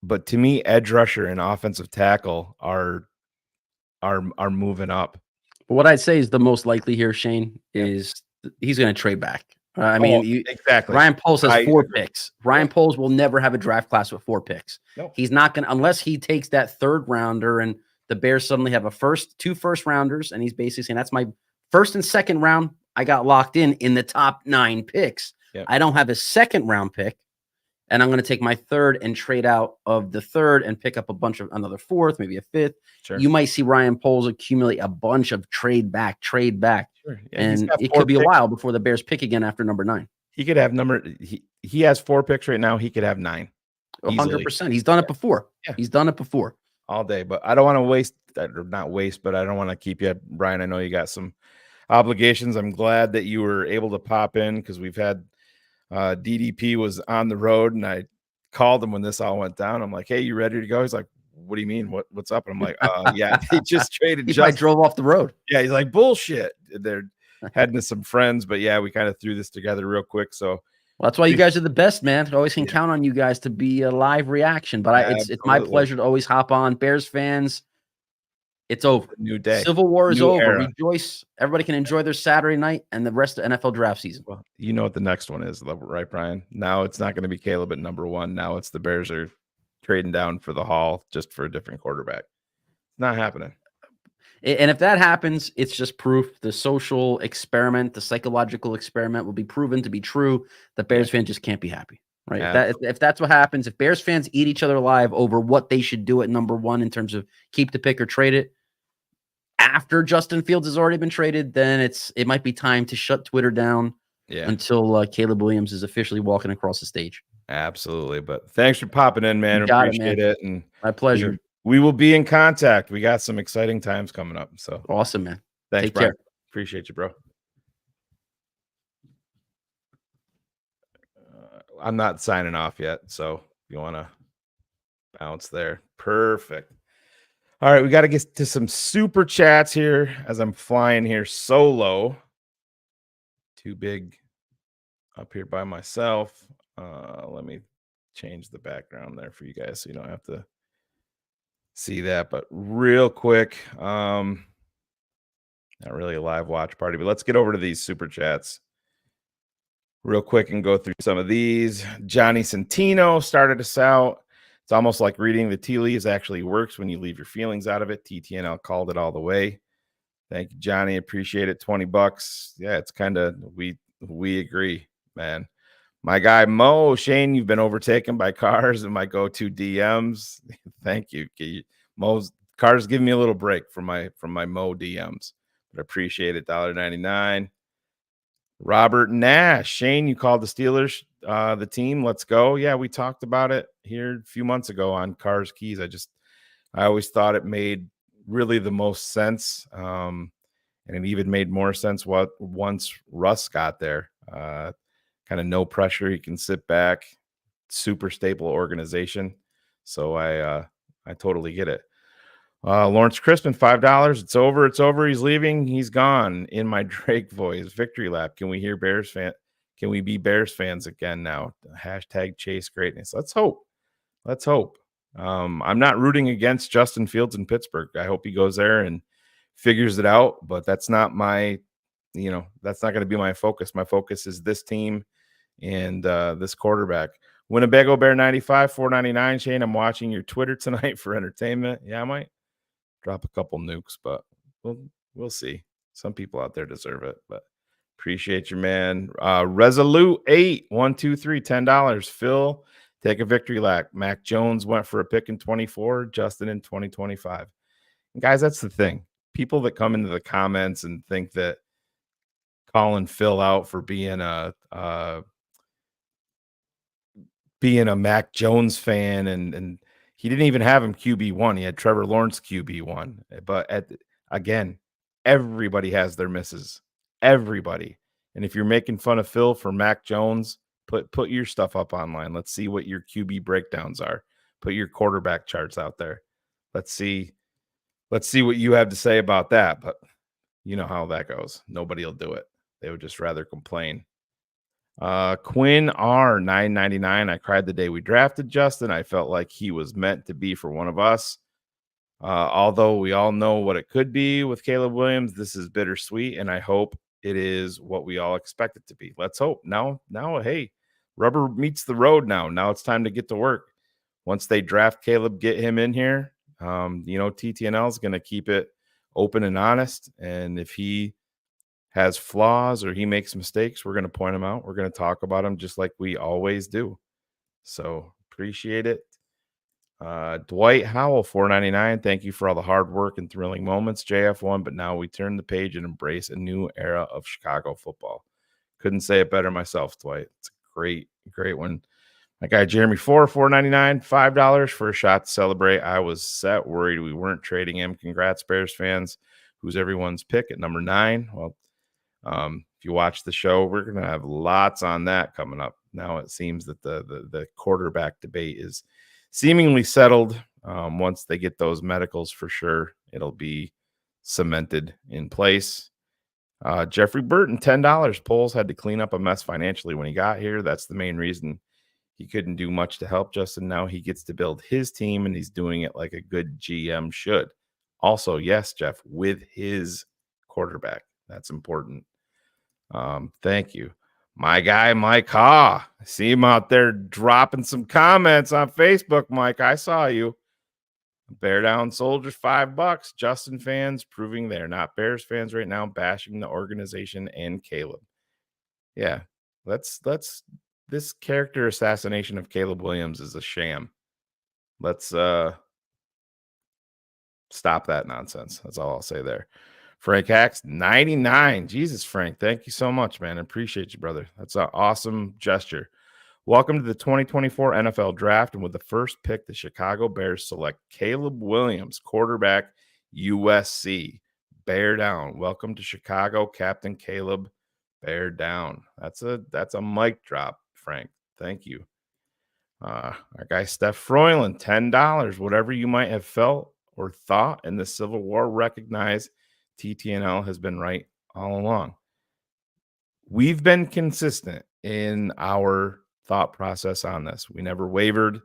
But to me, edge rusher and offensive tackle are moving up. But what I'd say is the most likely here, Shane, is he's going to trade back. Exactly. Ryan Poles has 4 picks. Ryan Poles will never have a draft class with 4 picks. Nope. He's not going to, unless he takes that 3rd rounder and the Bears suddenly have 2 first rounders, and he's basically saying that's my 1st and 2nd round. I got locked in the top 9 picks. Yep. I don't have a 2nd round pick, and I'm going to take my 3rd and trade out of the 3rd and pick up another 4th, maybe a 5th. Sure. You might see Ryan Poles accumulate a bunch of trade back. Sure. Yeah, and it could be a while before the Bears pick again after number 9. He could have he has 4 picks right now. He could have 9. 100%. He's done it before. Yeah. He's done it before. All day. But I don't want to I don't want to keep you, Brian. I know you got some obligations. I'm glad that you were able to pop in because we've had DDP was on the road, and I called him when this all went down. I'm like, hey, you ready to go? He's like, what do you mean? What's up? And I'm like, yeah, he just traded. He probably drove off the road. Yeah, he's like, bullshit. They're heading to some friends, but yeah, we kind of threw this together real quick. So well, that's why you guys are the best, man. Always can count on you guys to be a live reaction. But it's my pleasure to always hop on. Bears fans, it's over. New day. Civil War is over. Era. Rejoice. Everybody can enjoy their Saturday night and the rest of NFL draft season. Well, you know what the next one is, right, Brian? Now it's not going to be Caleb at number 1. Now it's the Bears are trading down for the haul just for a different quarterback. Not happening. And if that happens, it's just proof the social experiment, the psychological experiment will be proven to be true. The Bears fans just can't be happy, right? If that's what happens, if Bears fans eat each other alive over what they should do at number one in terms of keep the pick or trade it, after Justin Fields has already been traded, then it might be time to shut Twitter down until Caleb Williams is officially walking across the stage. Absolutely. But thanks for popping in, man. Appreciate it. And my pleasure. We will be in contact. We got some exciting times coming up. So awesome, man. Thanks, Take Brian. care. Appreciate you, bro. I'm not signing off yet. So if you want to bounce there. Perfect. All right. We got to get to some super chats here as I'm flying here solo. Too big up here by myself. Let me change the background there for you guys so you don't have to see that. But real quick, not really a live watch party, but let's get over to these super chats real quick and go through some of these. Johnny Centino started us out. It's almost like reading the tea leaves actually works when you leave your feelings out of it. TTNL called it all the way. Thank you, Johnny. Appreciate it. $20. Yeah, it's kind of, we agree, man. My guy, Mo, Shane, you've been overtaken by cars and my go-to DMs. Thank you. Mo's cars give me a little break from my Mo DMs, but I appreciate it. $1.99. Robert Nash, Shane, you called the Steelers, the team. Let's go. Yeah, we talked about it here a few months ago on Cars Keys. I always thought it made really the most sense. And it even made more sense once Russ got there. Kind of no pressure. He can sit back. Super stable organization. So I totally get it. Lawrence Crispin, $5. It's over. It's over. He's leaving. He's gone. In my Drake voice. Victory lap. Can we hear Bears fan? Can we be Bears fans again now? Hashtag chase greatness. Let's hope. Let's hope. I'm not rooting against Justin Fields in Pittsburgh. I hope he goes there and figures it out. But that's not my, that's not going to be my focus. My focus is this team and this quarterback. Winnebago Bear 95, $4.99. Shane, I'm watching your Twitter tonight for entertainment. Yeah, I might drop a couple nukes, but we'll see. Some people out there deserve it, but appreciate you, man. Resolute 8, 1, 2, 3, $10. Phil, take a victory lap. Mac Jones went for a pick in 24, Justin in 2025. And guys, that's the thing. People that come into the comments and think that calling Phil out for being a Mac Jones fan, and he didn't even have him QB1. He had Trevor Lawrence QB1. But again, everybody has their misses. Everybody. And if you're making fun of Phil for Mac Jones, put your stuff up online. Let's see what your QB breakdowns are. Put your quarterback charts out there. Let's see what you have to say about that. But you know how that goes. Nobody will do it. They would just rather complain. Quinn R, $9.99. I cried the day we drafted Justin. I felt like he was meant to be for one of us. Although we all know what it could be with Caleb Williams, this is bittersweet, and I hope it is what we all expect it to be. Let's hope. Now, hey, rubber meets the road now. Now it's time to get to work. Once they draft Caleb, get him in here. TTNL is going to keep it open and honest, and if he has flaws or he makes mistakes, we're going to point him out. We're going to talk about him just like we always do. So appreciate it. Dwight Howell, $4.99. Thank you for all the hard work and thrilling moments, JF1. But now we turn the page and embrace a new era of Chicago football. Couldn't say it better myself, Dwight. It's a great one. My guy Jeremy $4.99, $5 for a shot to celebrate. I was set, worried we weren't trading him. Congrats, Bears fans. Who's everyone's pick at number 9? Well, if you watch the show, we're going to have lots on that coming up. Now it seems that the quarterback debate is seemingly settled. Once they get those medicals, for sure, it'll be cemented in place. Jeffrey Burton, $10. Poles had to clean up a mess financially when he got here. That's the main reason he couldn't do much to help Justin. Now he gets to build his team, and he's doing it like a good GM should. Also, yes, Jeff, with his quarterback. That's important. Thank you. My guy, Mike Haw. I see him out there dropping some comments on Facebook, Mike. I saw you. Bear Down Soldiers, $5. Justin fans proving they're not Bears fans right now, bashing the organization and Caleb. Yeah, let's this character assassination of Caleb Williams is a sham. Let's stop that nonsense. That's all I'll say there. Frank Hacks, 99. Jesus, Frank, thank you so much, man. I appreciate you, brother. That's an awesome gesture. Welcome to the 2024 NFL Draft, and with the first pick, the Chicago Bears select Caleb Williams, quarterback, USC. Bear down. Welcome to Chicago, Captain Caleb. Bear down. That's a mic drop, Frank. Thank you. Our guy Steph Froyland, $10. Whatever you might have felt or thought in the Civil War, recognize TTNL has been right all along. We've been consistent in our thought process on this. We never wavered.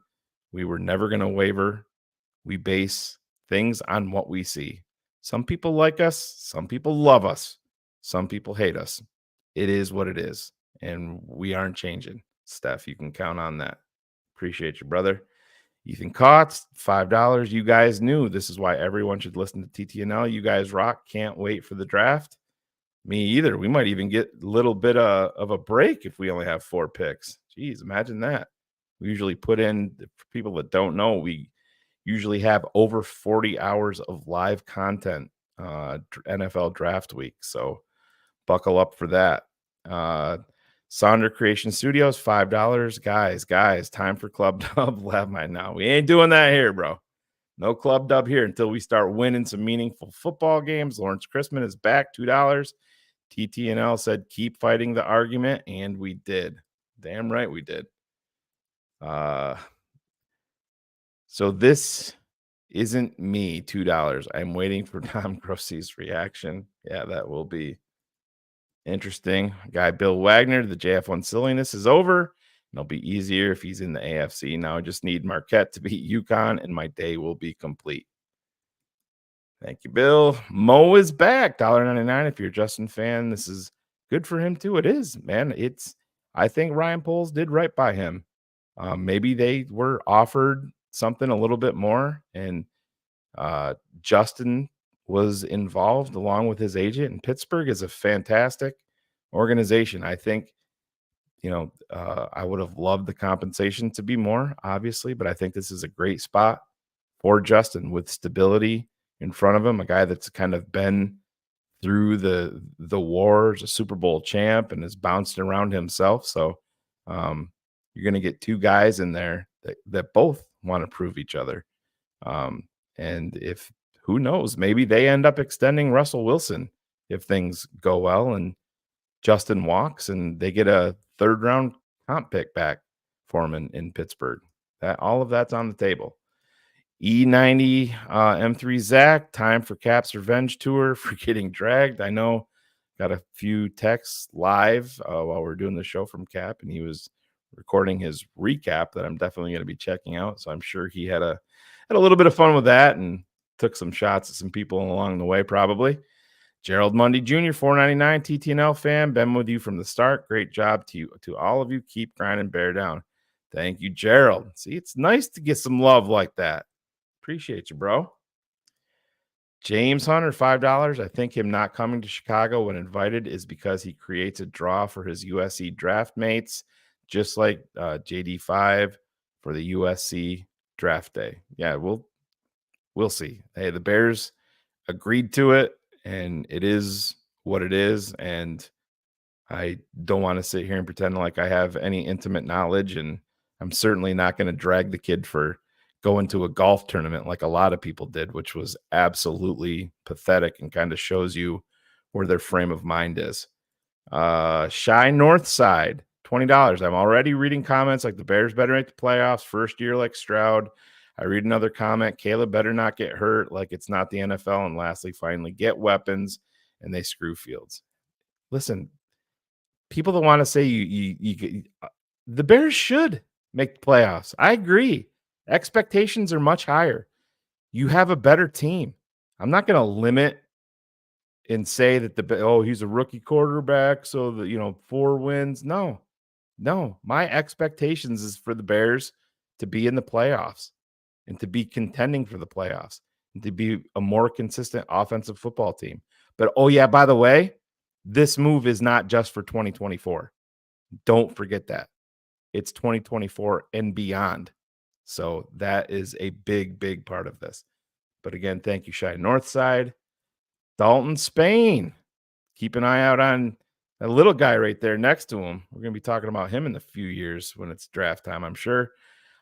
We were never going to waver. We base things on what we see. Some people like us. Some people love us. Some people hate us. It is what it is. And we aren't changing. Steph, you can count on that. Appreciate you, brother. Ethan Kotz, $5. You guys knew this is why everyone should listen to TTNL. You guys rock. Can't wait for the draft. Me either. We might even get a little bit of a break if we only have 4 picks. Jeez, imagine that. We usually put in, for people that don't know, we usually have over 40 hours of live content NFL draft week. So buckle up for that. Sonder Creation Studios, $5. Guys, time for Club Dub. Laugh my now. We ain't doing that here, bro. No Club Dub here until we start winning some meaningful football games. Lawrence Chrisman is back, $2. TTNL said, keep fighting the argument, and we did. Damn right we did. So this isn't me, $2. I'm waiting for Tom Grossi's reaction. Yeah, that will be interesting. Guy Bill Wagner, the JF1 silliness is over. It'll be easier if he's in the AFC. Now I just need Marquette to beat UConn, and my day will be complete. Thank you, Bill. Mo is back, $1.99. If you're a Justin fan, this is good for him too. It is, man. I think Ryan Poles did right by him. Maybe they were offered something a little bit more, and Justin was involved along with his agent. And Pittsburgh is a fantastic organization. I think, I would have loved the compensation to be more, obviously, but I think this is a great spot for Justin with stability in front of him, a guy that's kind of been through the wars, a Super Bowl champ, and has bounced around himself. So you're going to get 2 guys in there that both want to prove each other. And if, who knows, maybe they end up extending Russell Wilson if things go well and Justin walks and they get a 3rd round comp pick back for him in Pittsburgh. All of that's on the table. E90 M3 Zach, time for Cap's revenge tour for getting dragged. I know, got a few texts live while we're doing the show from Cap, and he was recording his recap that I'm definitely going to be checking out. So I'm sure he had a little bit of fun with that and took some shots at some people along the way, probably. Gerald Mundy Jr., $4.99, TTNL fan, been with you from the start. Great job to all of you. Keep grinding, bear down. Thank you, Gerald. See, it's nice to get some love like that. Appreciate you, bro. James Hunter, $5. I think him not coming to Chicago when invited is because he creates a draw for his USC draft mates, just like JD5 for the USC draft day. Yeah, we'll see. Hey, the Bears agreed to it, and it is what it is. And I don't want to sit here and pretend like I have any intimate knowledge, and I'm certainly not going to drag the kid for going to a golf tournament like a lot of people did, which was absolutely pathetic and kind of shows you where their frame of mind is. Shy Northside, $20. I'm already reading comments like the Bears better make the playoffs, first year like Stroud. I read another comment, Caleb better not get hurt like it's not the NFL. And lastly, finally, get weapons, and they screw Fields. Listen, people that want to say the Bears should make the playoffs. I agree. Expectations are much higher. You have a better team. I'm not going to limit and say that he's a rookie quarterback, so 4 wins. No. My expectations is for the Bears to be in the playoffs and to be contending for the playoffs and to be a more consistent offensive football team. But by the way, this move is not just for 2024. Don't forget that. It's 2024 and beyond. So that is a big, big part of this. But again, thank you, Shy Northside. Dalton Spain. Keep an eye out on that little guy right there next to him. We're going to be talking about him in a few years when it's draft time, I'm sure.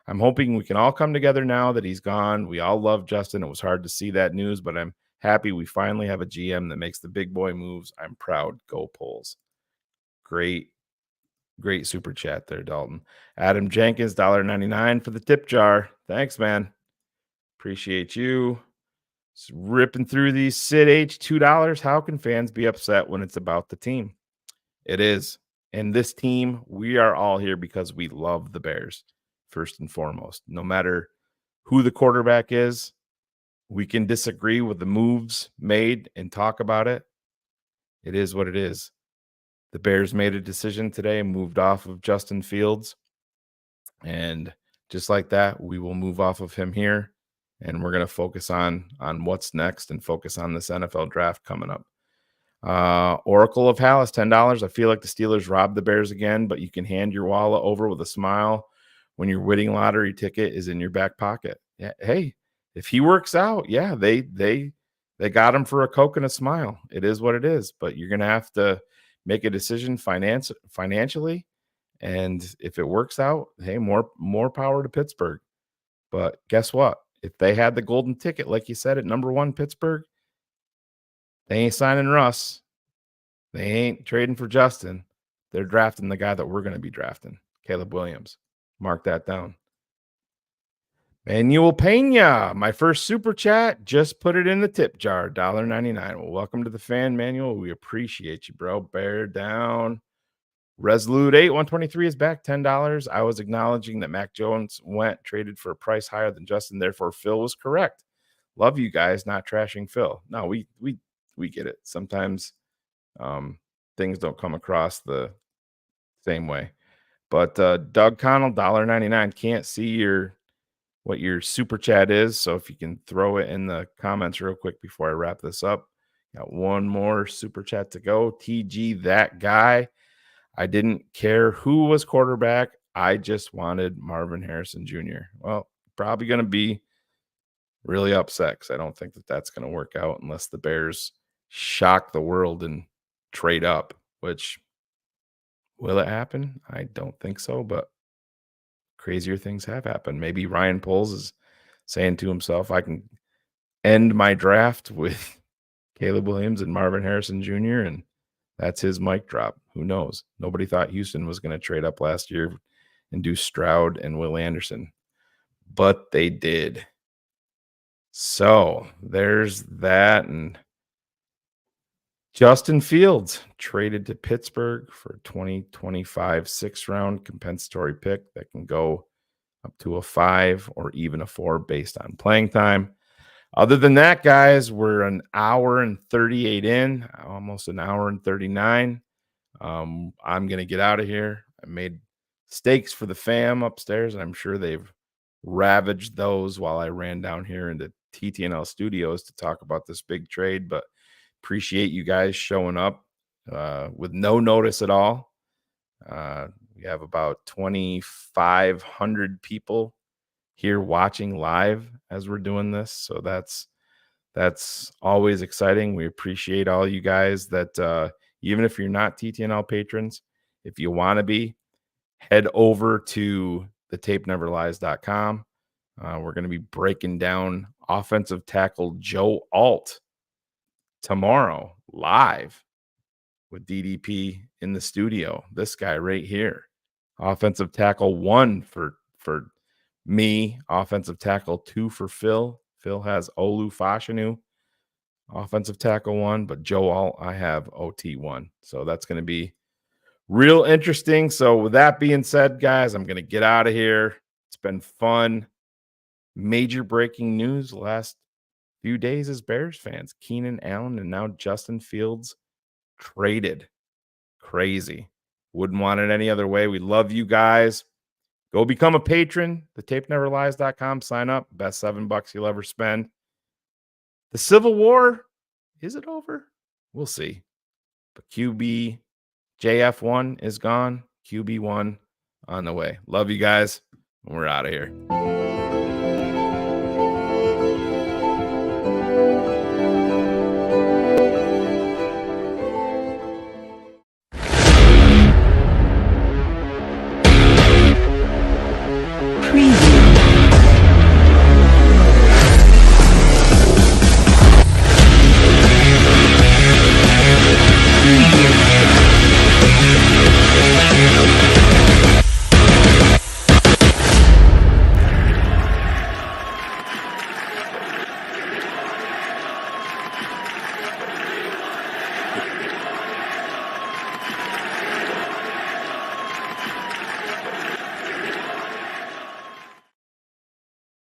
I'm hoping we can all come together now that he's gone. We all love Justin. It was hard to see that news, but I'm happy we finally have a GM that makes the big boy moves. I'm proud. Go Polls. Great super chat there, Dalton. Adam Jenkins, $1.99 for the tip jar. Thanks, man. Appreciate you. Just ripping through these Sid H, $2. How can fans be upset when it's about the team? It is. And this team, we are all here because we love the Bears, first and foremost. No matter who the quarterback is, we can disagree with the moves made and talk about it. It is what it is. The Bears made a decision today and moved off of Justin Fields. And just like that, we will move off of him here. And we're going to focus on what's next and focus on this NFL draft coming up. Oracle of Hallis, $10. I feel like the Steelers robbed the Bears again, but you can hand your wallet over with a smile when your winning lottery ticket is in your back pocket. Yeah, hey, if he works out, yeah, they got him for a Coke and a smile. It is what it is, but you're going to have to make a decision financially. And if it works out, hey, more power to Pittsburgh. But guess what? If they had the golden ticket, like you said, at number 1 Pittsburgh, they ain't signing Russ. They ain't trading for Justin. They're drafting the guy that we're going to be drafting, Caleb Williams. Mark that down. Manuel Pena, my first super chat, just put it in the tip jar, $1.99. Well, welcome to the fan, Manuel. We appreciate you, bro. Bear down. Resolute 8, 123 is back, $10. I was acknowledging that Mac Jones traded for a price higher than Justin. Therefore, Phil was correct. Love you guys, not trashing Phil. No, we get it. Sometimes things don't come across the same way. But Doug Connell, $1.99. Can't see what your super chat is. So if you can throw it in the comments real quick before I wrap this up. Got one more super chat to go. TG, that guy. I didn't care who was quarterback. I just wanted Marvin Harrison Jr. Well, probably going to be really upset because I don't think that that's going to work out unless the Bears shock the world and trade up, which will it happen? I don't think so, but crazier things have happened. Maybe Ryan Poles is saying to himself, I can end my draft with Caleb Williams and Marvin Harrison Jr., and that's his mic drop. Who knows? Nobody thought Houston was going to trade up last year and do Stroud and Will Anderson, but they did. So there's that. And Justin Fields traded to Pittsburgh for 2025 6th-round compensatory pick that can go up to a 5 or even a 4 based on playing time. Other than that, guys, we're an hour and 38 in, almost an hour and 39. I'm going to get out of here. I made steaks for the fam upstairs, and I'm sure they've ravaged those while I ran down here into TTNL Studios to talk about this big trade. But appreciate you guys showing up with no notice at all. We have about 2,500 people here watching live as we're doing this. So that's always exciting. We appreciate all you guys that even if you're not TTNL patrons, if you want to be, head over to thetapeneverlies.com. We're going to be breaking down offensive tackle Joe Alt tomorrow live with DDP in the studio. This guy right here, offensive tackle 1 for me, offensive tackle 2 for Phil. Phil has Olu Fashanu, offensive tackle 1, but Joe Alt, I have OT 1. So that's going to be real interesting. So with that being said, guys, I'm going to get out of here. It's been fun. Major breaking news last few days as Bears fans. Keenan Allen and now Justin Fields traded. Crazy. Wouldn't want it any other way. We love you guys. Go become a patron. TheTapeNeverLies.com. Sign up. Best $7 you'll ever spend. The Civil War, is it over? We'll see. But QB JF1 is gone. QB1 on the way. Love you guys. We're out of here.